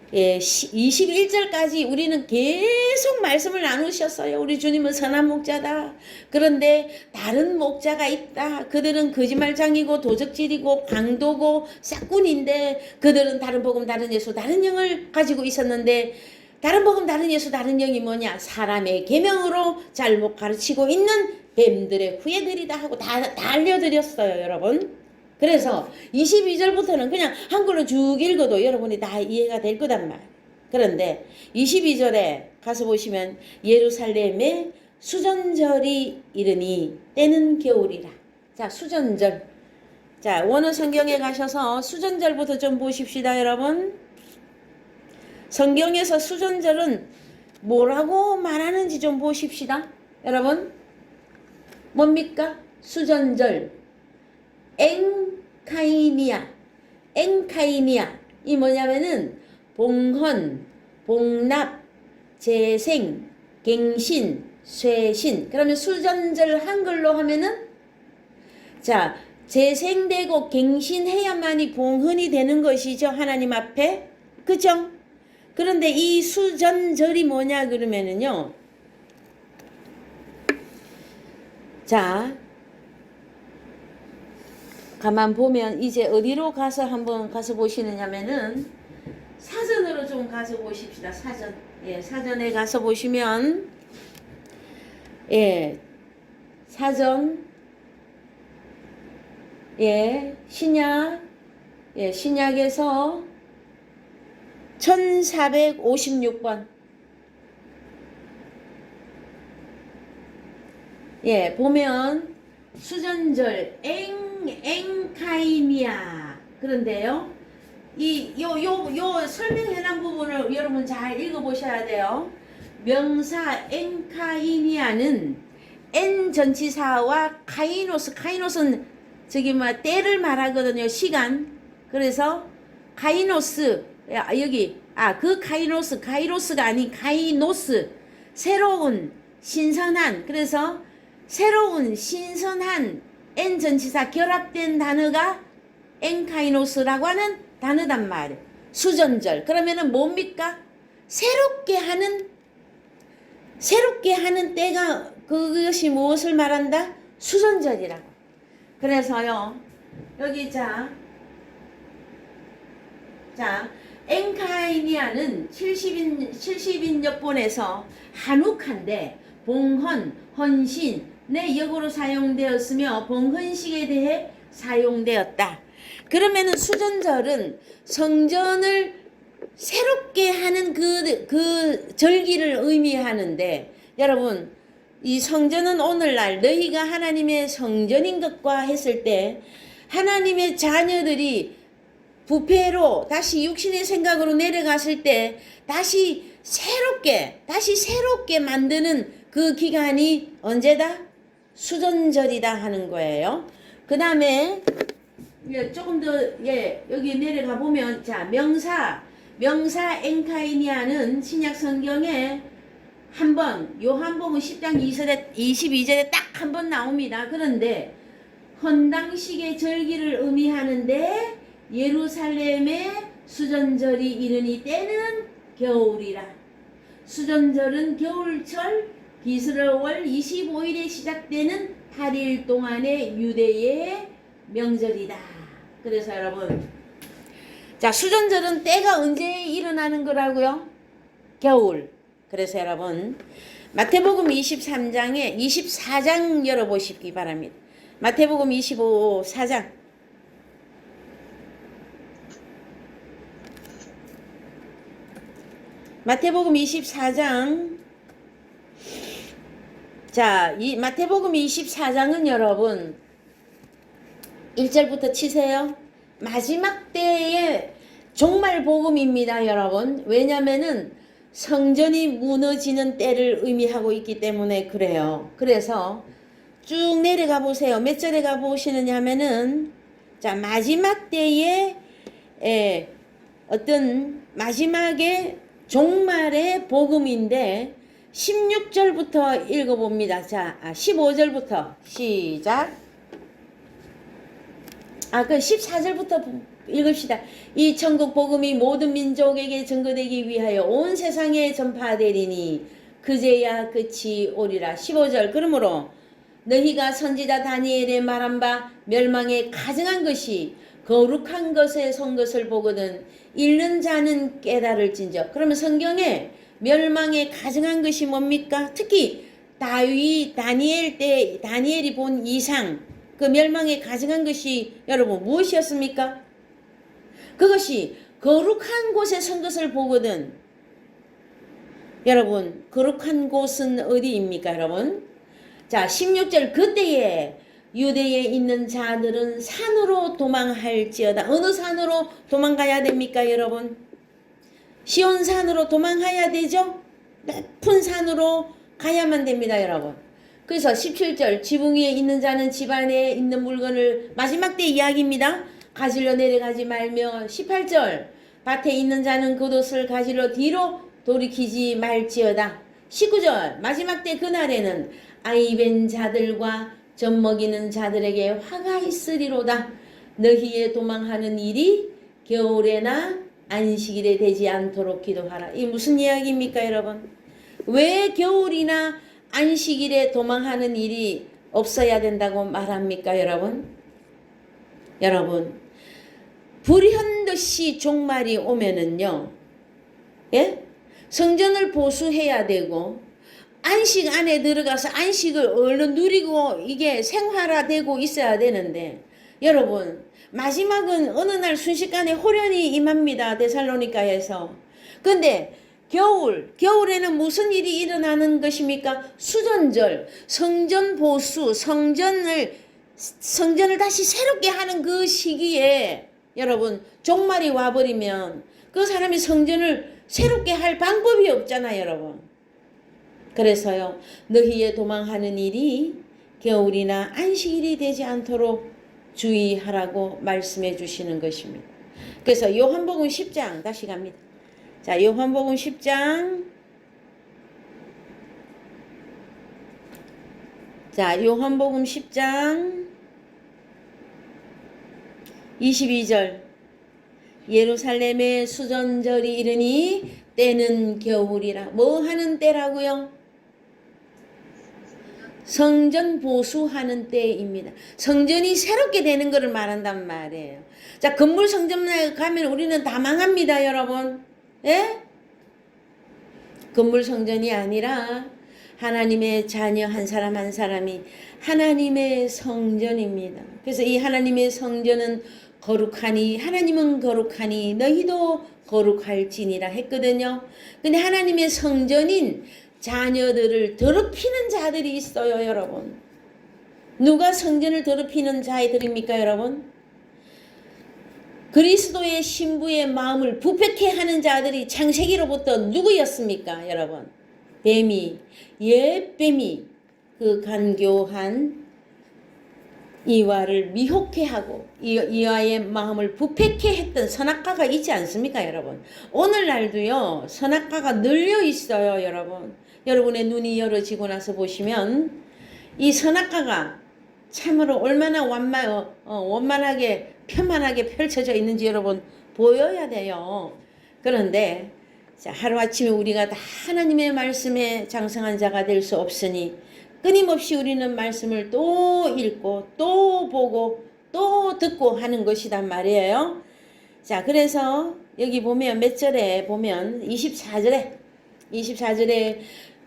21절까지 우리는 계속 말씀을 나누셨어요. 우리 주님은 선한 목자다. 그런데 다른 목자가 있다. 그들은 거짓말장이고 도적질이고 강도고 싹군인데 그들은 다른 복음 다른 예수 다른 영을 가지고 있었는데 다른 복음 다른 예수 다른 영이 뭐냐? 사람의 계명으로 잘못 가르치고 있는 뱀들의 후예들이다 하고 다 알려드렸어요, 여러분. 그래서 22절부터는 그냥 한글로 쭉 읽어도 여러분이 다 이해가 될 거단 말이에요. 그런데 22절에 가서 보시면 예루살렘에 수전절이 이르니 때는 겨울이라. 자, 수전절. 자, 원어 성경에 가셔서 수전절부터 좀 보십시다, 여러분. 성경에서 수전절은 뭐라고 말하는지 좀 보십시다. 여러분, 뭡니까? 수전절. 엔카이니아. 엔카이니아. 이 뭐냐면은 봉헌, 봉납, 재생, 갱신, 쇄신. 그러면 수전절 한글로 하면은 자, 재생되고 갱신해야만이 봉헌이 되는 것이죠. 하나님 앞에. 그죠? 그런데 이 수전절이 뭐냐 그러면은요. 자, 가만 보면 이제 어디로 가서 한번 가서 보시느냐면은 사전으로 좀 가서 보십시다. 사전. 예, 사전에 가서 보시면 예, 사전. 예, 신약. 예, 신약에서 1456번. 예, 보면 수전절 엔카이니아. 그런데요, 요 설명해놓은 부분을 여러분 잘 읽어보셔야 돼요. 명사 엔카이니아는 엔 전치사와 카이노스는 저기 때를 말하거든요. 시간. 그래서 카이노스 여기 그 카이로스가 아닌 카이노스, 새로운 신선한. 그래서 새로운 신선한 엔 전치사 결합된 단어가 엔카이노스라고 하는 단어단 말이에요. 수전절. 그러면은 뭡니까? 새롭게 하는 때가 그것이 무엇을 말한다? 수전절이라고. 그래서요, 여기 자 엔카이니아는 70인역본에서 한욱한데 봉헌, 헌신, 내 역으로 사용되었으며 봉헌식에 대해 사용되었다. 그러면은 수전절은 성전을 새롭게 하는 그 절기를 의미하는데, 여러분, 이 성전은 오늘날 너희가 하나님의 성전인 것과 했을 때 하나님의 자녀들이 부패로 다시 육신의 생각으로 내려갔을 때 다시 새롭게 만드는 그 기간이 언제다? 수전절이다 하는 거예요. 그 다음에 조금 더 여기 내려가 보면 자, 명사 엔카이니아는 신약 성경에 한번 요한복음 10장 22절에 딱 한 번 나옵니다. 그런데 헌당식의 절기를 의미하는데 예루살렘의 수전절이 이르니 때는 겨울이라. 수전절은 겨울철 기스러월 25일에 시작되는 8일 동안의 유대의 명절이다. 그래서 여러분, 자, 수전절은 때가 언제 일어나는 거라고요? 겨울. 그래서 여러분, 마태복음 24장 열어보시기 바랍니다. 마태복음 24장. 마태복음 24장. 자, 이 마태복음 24장은 여러분 1절부터 치세요. 마지막 때의 종말 복음입니다, 여러분. 왜냐면은 성전이 무너지는 때를 의미하고 있기 때문에 그래요. 그래서 쭉 내려가 보세요. 몇 절에 가 보시느냐면은 자, 마지막 때에 어떤 마지막에 종말의 복음인데 16절부터 읽어봅니다. 자, 15절부터 시작. 그 14절부터 읽읍시다. 이 천국 복음이 모든 민족에게 증거되기 위하여 온 세상에 전파되리니 그제야 끝이 오리라. 15절. 그러므로 너희가 선지자 다니엘의 말한 바 멸망에 가증한 것이 거룩한 것에 선 것을 보거든 읽는 자는 깨달을진저. 그러면 성경에 멸망에 가증한 것이 뭡니까? 특히 다니엘 때 다니엘이 본 이상 그 멸망에 가증한 것이 여러분 무엇이었습니까? 그것이 거룩한 곳에 선 것을 보거든. 여러분 거룩한 곳은 어디입니까 여러분? 자 16절. 그때에 유대에 있는 자들은 산으로 도망할지어다. 어느 산으로 도망가야 됩니까 여러분? 시온산으로 도망가야 되죠? 높은 산으로 가야만 됩니다 여러분. 그래서 17절. 지붕 위에 있는 자는 집 안에 있는 물건을 마지막 때 이야기입니다. 가지러 내려가지 말며 18절. 밭에 있는 자는 겉옷을 가지러 뒤로 돌이키지 말지어다. 19절. 마지막 때 그날에는 아이벤 자들과 젖 먹이는 자들에게 화가 있으리로다. 너희의 도망하는 일이 겨울에나 안식일에 되지 않도록 기도하라. 이 무슨 이야기입니까 여러분? 왜 겨울이나 안식일에 도망하는 일이 없어야 된다고 말합니까 여러분? 여러분 불현듯이 종말이 오면은요, 예? 성전을 보수해야 되고 안식 안에 들어가서 안식을 얼른 누리고 이게 생활화되고 있어야 되는데 여러분 마지막은 어느 날 순식간에 호련히 임합니다. 데살로니가에서. 근데 겨울에는 무슨 일이 일어나는 것입니까? 수전절, 성전 보수, 성전을 다시 새롭게 하는 그 시기에 여러분 종말이 와버리면 그 사람이 성전을 새롭게 할 방법이 없잖아요 여러분. 그래서요 너희의 도망하는 일이 겨울이나 안식일이 되지 않도록 주의하라고 말씀해 주시는 것입니다. 그래서 요한복음 10장 다시 갑니다. 자 요한복음 10장 자 요한복음 10장 22절. 예루살렘의 수전절이 이르니 때는 겨울이라. 뭐 하는 때라고요? 성전 보수하는 때입니다. 성전이 새롭게 되는 것을 말한단 말이에요. 자, 건물 성전에 가면 우리는 다 망합니다, 여러분. 예? 건물 성전이 아니라 하나님의 자녀 한 사람 한 사람이 하나님의 성전입니다. 그래서 이 하나님의 성전은 거룩하니 하나님은 거룩하니 너희도 거룩할지니라 했거든요. 근데 하나님의 성전인 자녀들을 더럽히는 자들이 있어요 여러분. 누가 성전을 더럽히는 자들입니까 여러분? 그리스도의 신부의 마음을 부패케 하는 자들이 창세기로부터 누구였습니까 여러분? 뱀이, 옛뱀이 그 간교한 이와를 미혹해 하고 이와의 마음을 부패케 했던 선악과가 있지 않습니까 여러분? 오늘날도요 선악과가 널려 있어요 여러분. 여러분의 눈이 열어지고 나서 보시면 이 선악과가 참으로 얼마나 원만하게 편만하게 펼쳐져 있는지 여러분 보여야 돼요. 그런데 자, 하루아침에 우리가 다 하나님의 말씀에 장성한 자가 될 수 없으니 끊임없이 우리는 말씀을 또 읽고 또 보고 또 듣고 하는 것이단 말이에요. 자, 그래서 여기 보면 몇 절에 보면 24절에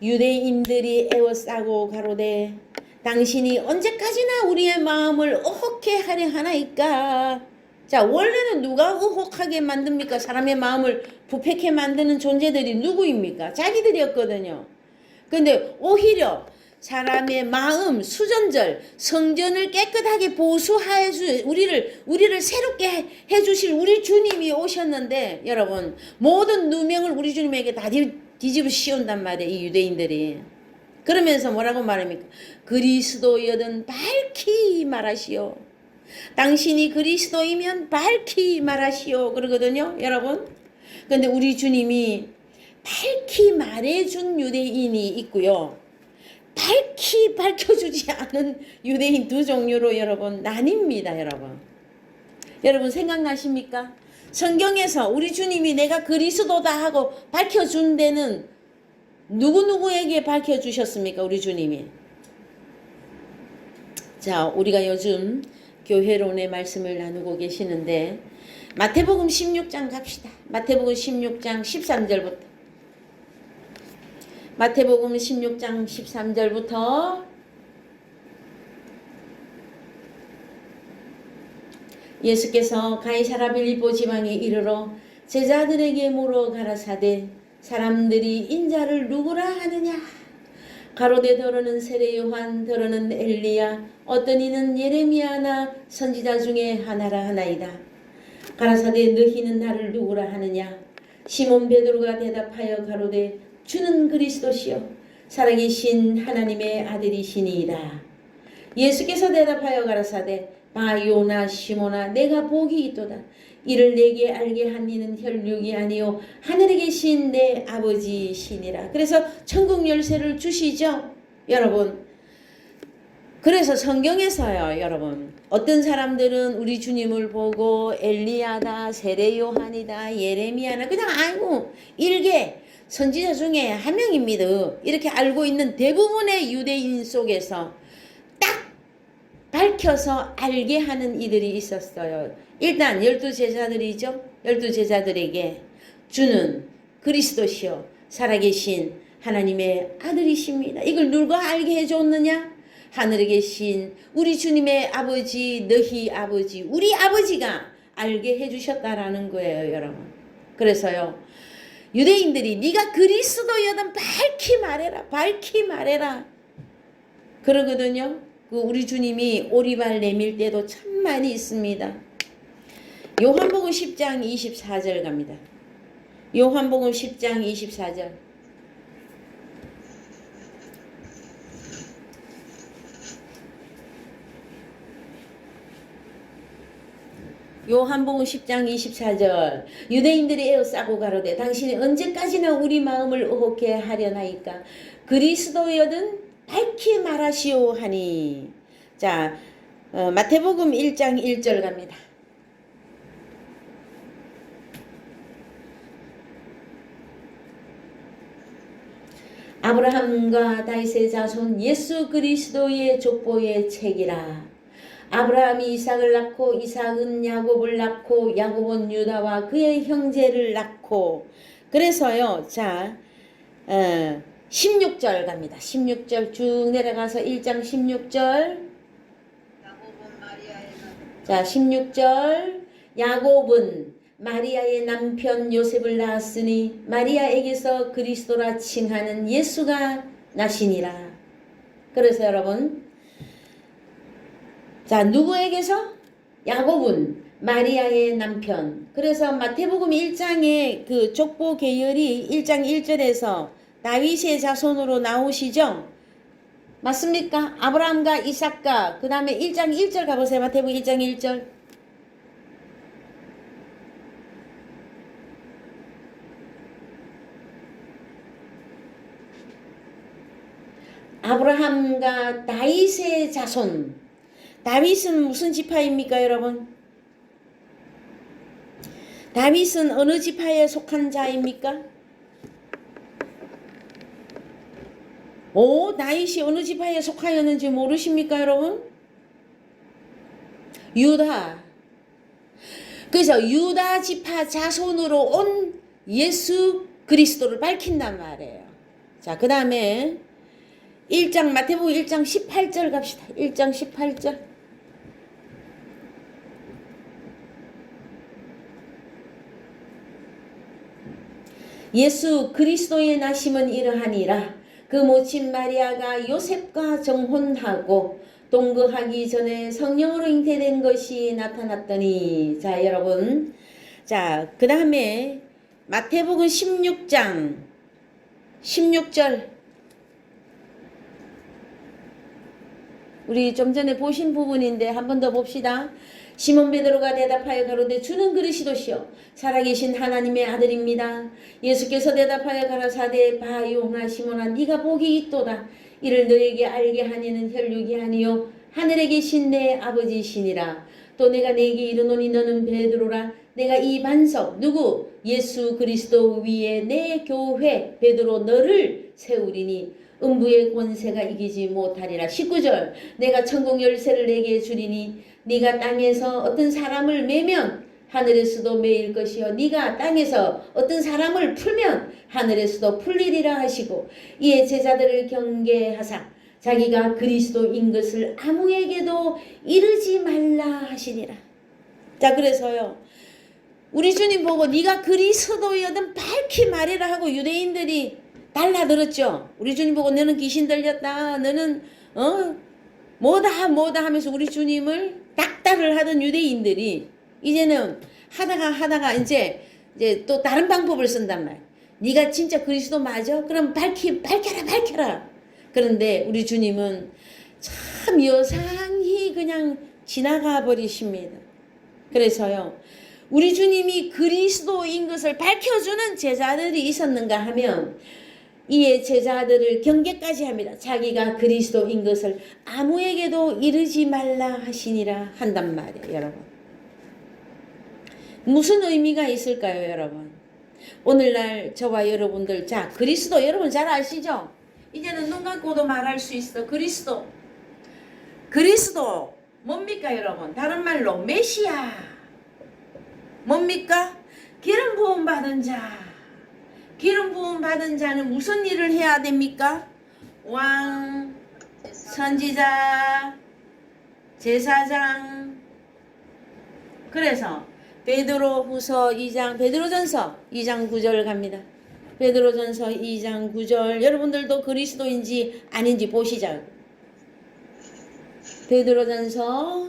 유대인들이 애워싸고 가로되 당신이 언제까지나 우리의 마음을 의혹해 하려 하나이까. 자, 원래는 누가 의혹하게 만듭니까? 사람의 마음을 부패케 만드는 존재들이 누구입니까? 자기들이었거든요. 근데 오히려 사람의 마음 수전절 성전을 깨끗하게 보수해 우리를 새롭게 해 주실 우리 주님이 오셨는데 여러분 모든 누명을 우리 주님에게 다 뒤집어 씌운단 말이에요. 이 유대인들이. 그러면서 뭐라고 말합니까? 그리스도여든 밝히 말하시오. 당신이 그리스도이면 밝히 말하시오. 그러거든요, 여러분. 근데 우리 주님이 밝히 말해준 유대인이 있고요. 밝히 밝혀주지 않은 유대인 두 종류로 여러분 나뉩니다, 여러분. 여러분 생각나십니까? 성경에서 우리 주님이 내가 그리스도다 하고 밝혀준 데는 누구누구에게 밝혀주셨습니까? 우리 주님이. 자, 우리가 요즘 교회론의 말씀을 나누고 계시는데 마태복음 16장 갑시다. 마태복음 16장 13절부터. 마태복음 16장 13절부터 예수께서 가이사라 빌립보 지방에 이르러 제자들에게 물어 가라사대 사람들이 인자를 누구라 하느냐? 가로되 더러는 세례 요한 더러는 엘리야 어떤 이는 예레미야나 선지자 중에 하나라 하나이다. 가라사대 너희는 나를 누구라 하느냐? 시몬 베드로가 대답하여 가로되 주는 그리스도시요 살아계신 하나님의 아들이시니이다. 예수께서 대답하여 가라사대 바요나 시몬아 내가 복이 있도다. 이를 내게 알게 한 이는 혈육이 아니요 하늘에 계신 내 아버지시니라. 그래서 천국 열쇠를 주시죠, 여러분. 그래서 성경에서요, 여러분, 어떤 사람들은 우리 주님을 보고 엘리야다, 세례 요한이다, 예레미야나 그냥 알고 일개 선지자 중에 한 명입니다. 이렇게 알고 있는 대부분의 유대인 속에서 딱 밝혀서 알게 하는 이들이 있었어요. 일단 12제자들이죠. 12제자들에게 주는 그리스도시요 살아계신 하나님의 아들이십니다. 이걸 누가 알게 해줬느냐? 하늘에 계신 우리 주님의 아버지, 너희 아버지, 우리 아버지가 알게 해주셨다라는 거예요, 여러분. 그래서요, 유대인들이 네가 그리스도여든 밝히 말해라, 밝히 말해라 그러거든요. 그 우리 주님이 오리발 내밀 때도 참 많이 있습니다. 요한복음 10장 24절 갑니다. 요한복음 10장 24절. 요한복음 10장 24절. 유대인들이 에워싸고 가로되 당신이 언제까지나 우리 마음을 의혹해 하려나이까? 그리스도여든 밝히 말하시오 하니. 자, 마태복음 1장 1절 갑니다. 아브라함과 다윗의 자손 예수 그리스도의 족보의 책이라. 아브라함이 이삭을 낳고 이삭은 야곱을 낳고 야곱은 유다와 그의 형제를 낳고. 그래서요, 자 16절 갑니다. 16절 쭉 내려가서 1장 16절. 자 16절 야곱은 마리아의 남편 요셉을 낳았으니 마리아에게서 그리스도라 칭하는 예수가 나시니라. 그래서 여러분, 자 누구에게서? 야곱은 마리아의 남편. 그래서 마태복음 1장의 그 족보 계열이 1장 1절에서 다윗의 자손으로 나오시죠? 맞습니까? 아브라함과 이삭과 그 다음에 1장 1절 가보세요. 마태복음 1장 1절. 아브라함과 다윗의 자손. 다윗은 무슨 지파입니까, 여러분? 다윗은 어느 지파에 속한 자입니까? 다윗이 어느 지파에 속하였는지 모르십니까, 여러분? 유다. 그래서 유다 지파 자손으로 온 예수 그리스도를 밝힌단 말이에요. 자, 그 다음에 1장 마태복음 1장 18절 갑시다. 1장 18절. 예수 그리스도의 나심은 이러하니라. 그 모친 마리아가 요셉과 정혼하고 동거하기 전에 성령으로 잉태된 것이 나타났더니. 자, 여러분, 자, 그 다음에 마태복음 16장 16절. 우리 좀 전에 보신 부분인데 한 번 더 봅시다. 시몬 베드로가 대답하여 가로되 주는 그리스도시요 살아계신 하나님의 아들입니다. 예수께서 대답하여 가라사대 바 요나 시몬아 네가 복이 있도다. 이를 너에게 알게 하니는 혈육이 아니요 하늘에 계신 내 아버지시니라. 또 내가 네게 이르노니 너는 베드로라. 내가 이 반석 누구 예수 그리스도 위에 내 교회 베드로 너를 세우리니 음부의 권세가 이기지 못하리라. 19절. 내가 천국 열쇠를 내게 주리니 네가 땅에서 어떤 사람을 매면 하늘에서도 매일 것이요 네가 땅에서 어떤 사람을 풀면 하늘에서도 풀리리라 하시고 이에 제자들을 경계하사 자기가 그리스도인 것을 아무에게도 이르지 말라 하시니라. 자, 그래서요 우리 주님 보고 네가 그리스도여든 밝히 말해라 하고 유대인들이 달라들었죠. 우리 주님 보고 너는 귀신 들렸다, 너는 뭐다 하면서 우리 주님을 닥달을 하던 유대인들이 이제는 하다가 이제 또 다른 방법을 쓴단 말이야. 네가 진짜 그리스도 맞아? 그럼 밝혀라. 그런데 우리 주님은 참 여상히 그냥 지나가 버리십니다. 그래서요 우리 주님이 그리스도인 것을 밝혀주는 제자들이 있었는가 하면 이에 제자들을 경계까지 합니다. 자기가 그리스도인 것을 아무에게도 이르지 말라 하시니라 한단 말이에요. 여러분 무슨 의미가 있을까요? 여러분 오늘날 저와 여러분들 자 그리스도 여러분 잘 아시죠? 이제는 눈 감고도 말할 수 있어. 그리스도 뭡니까 여러분? 다른 말로 메시아 뭡니까? 기름 부음 받은 자. 기름 부음 받은 자는 무슨 일을 해야 됩니까? 왕, 선지자, 제사장. 그래서 베드로전서 2장 9절 갑니다. 베드로전서 2장 9절 여러분들도 그리스도인지 아닌지 보시자고. 베드로전서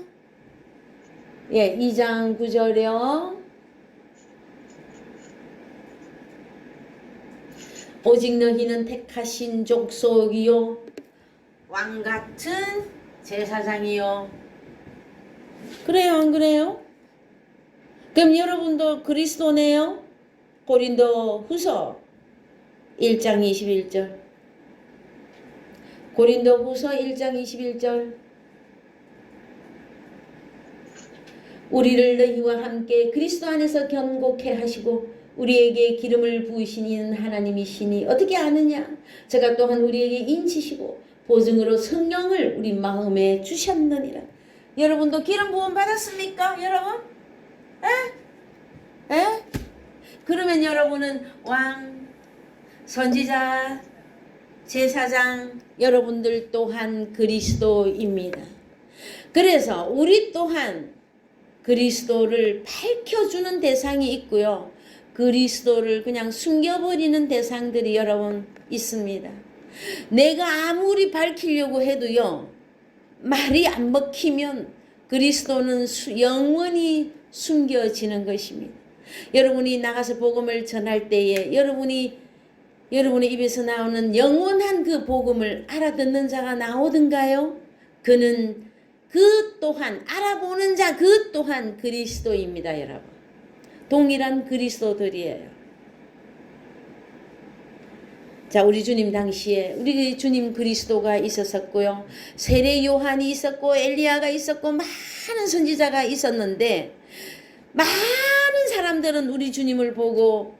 2장 9절이요. 오직 너희는 택하신 족속이요 왕같은 제사장이요. 그래요 안 그래요? 그럼 여러분도 그리스도네요? 고린도 후서 1장 21절 고린도 후서 1장 21절 우리를 너희와 함께 그리스도 안에서 견고케 하시고 우리에게 기름을 부으신 이는 하나님이시니 어떻게 아느냐? 제가 또한 우리에게 인치시고 보증으로 성령을 우리 마음에 주셨느니라. 여러분도 기름 부음 받았습니까? 여러분? 에? 그러면 여러분은 왕, 선지자, 제사장 여러분들 또한 그리스도입니다. 그래서 우리 또한 그리스도를 밝혀주는 대상이 있고요. 그리스도를 그냥 숨겨버리는 대상들이 여러분 있습니다. 내가 아무리 밝히려고 해도요. 말이 안 먹히면 그리스도는 영원히 숨겨지는 것입니다. 여러분이 나가서 복음을 전할 때에 여러분의 입에서 나오는 영원한 그 복음을 알아듣는 자가 나오든가요? 그는 그 또한 알아보는 자 그 또한 그리스도입니다. 여러분. 동일한 그리스도들이에요. 자, 우리 주님 당시에 우리 주님 그리스도가 있었고요. 세례 요한이 있었고 엘리야가 있었고 많은 선지자가 있었는데 많은 사람들은 우리 주님을 보고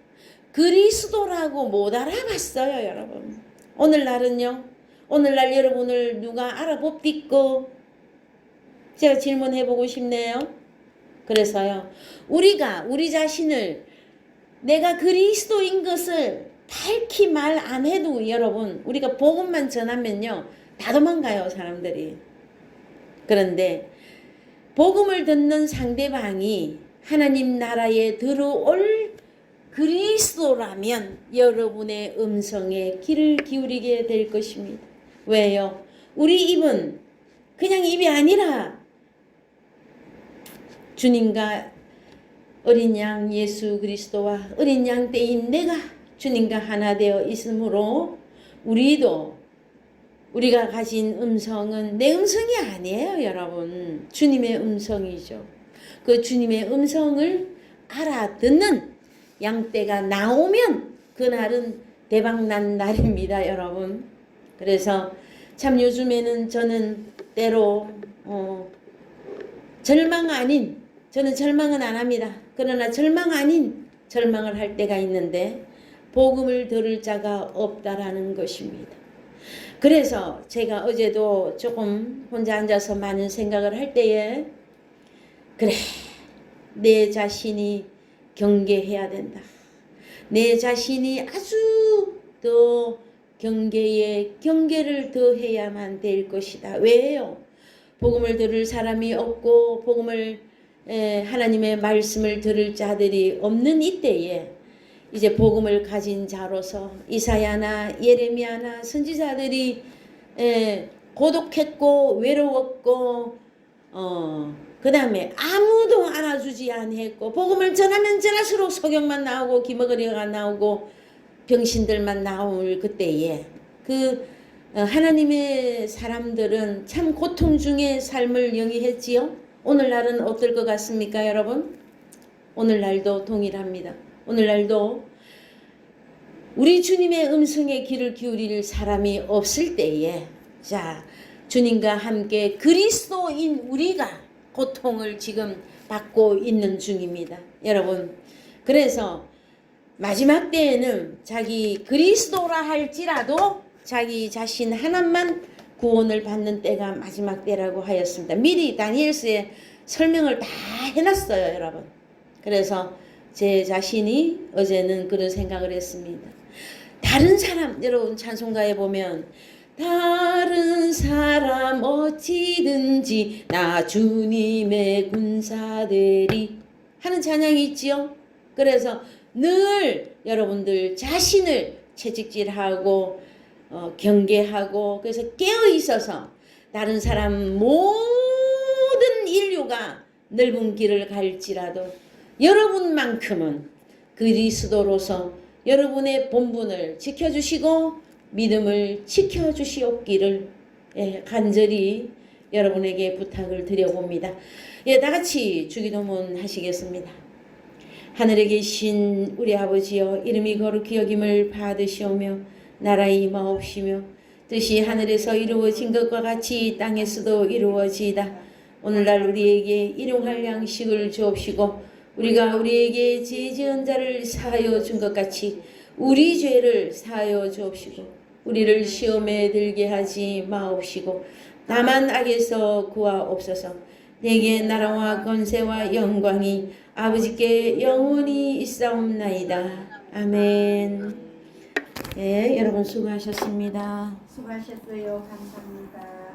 그리스도라고 못 알아봤어요. 여러분. 오늘날은요. 오늘날 여러분을 누가 알아봅디꼬? 제가 질문해보고 싶네요. 그래서요. 우리가 우리 자신을 내가 그리스도인 것을 밝히 말 안 해도 여러분 우리가 복음만 전하면요. 다 도망가요. 사람들이. 그런데 복음을 듣는 상대방이 하나님 나라에 들어올 그리스도라면 여러분의 음성에 귀를 기울이게 될 것입니다. 왜요? 우리 입은 그냥 입이 아니라 주님과 어린 양 예수 그리스도와 어린 양 때인 내가 주님과 하나 되어 있으므로 우리가 가진 음성은 내 음성이 아니에요, 여러분. 주님의 음성이죠. 그 주님의 음성을 알아듣는 양떼가 나오면 그날은 대박난 날입니다, 여러분. 그래서 참 요즘에는 저는 때로 저는 절망은 안 합니다. 그러나 절망 아닌 절망을 할 때가 있는데 복음을 들을 자가 없다라는 것입니다. 그래서 제가 어제도 조금 혼자 앉아서 많은 생각을 할 때에 그래, 내 자신이 경계해야 된다. 내 자신이 아주 더 경계를 더해야만 될 것이다. 왜요? 복음을 들을 사람이 없고 하나님의 말씀을 들을 자들이 없는 이때에 이제 복음을 가진 자로서 이사야나 예레미야나 선지자들이 고독했고 외로웠고 그 다음에 아무도 안아주지 않았고 복음을 전하면 전할수록 소경만 나오고 기머거리가 나오고 병신들만 나올 그때에 하나님의 사람들은 참 고통 중에 삶을 영위했지요. 오늘날은 어떨 것 같습니까, 여러분? 오늘날도 동일합니다. 오늘날도 우리 주님의 음성에 귀를 기울일 사람이 없을 때에 주님과 함께 그리스도인 우리가 고통을 지금 받고 있는 중입니다. 여러분, 그래서 마지막 때에는 자기 그리스도라 할지라도 자기 자신 하나만 구원을 받는 때가 마지막 때라고 하였습니다. 미리 다니엘서에 설명을 다 해놨어요, 여러분. 그래서 제 자신이 어제는 그런 생각을 했습니다. 다른 사람, 여러분 찬송가에 보면 다른 사람 어찌든지 나 주님의 군사들이 하는 찬양이 있지요. 그래서 늘 여러분들 자신을 채찍질하고 경계하고 그래서 깨어 있어서 다른 사람 모든 인류가 넓은 길을 갈지라도 여러분만큼은 그리스도로서 여러분의 본분을 지켜주시고 믿음을 지켜주시옵기를 간절히 여러분에게 부탁을 드려봅니다. 다 같이 주기도문 하시겠습니다. 하늘에 계신 우리 아버지여, 이름이 거룩히 여김을 받으시오며 나라의 임하옵시며 뜻이 하늘에서 이루어진 것과 같이 땅에서도 이루어지이다. 오늘날 우리에게 일용할 양식을 주옵시고 우리가 우리에게 죄 지은 자를 사하여 준 것 같이 우리 죄를 사하여 주옵시고 우리를 시험에 들게 하지 마옵시고 다만 악에서 구하옵소서. 내게 나라와 권세와 영광이 아버지께 영원히 있사옵나이다. 아멘. 여러분 수고하셨습니다. 수고하셨어요. 감사합니다.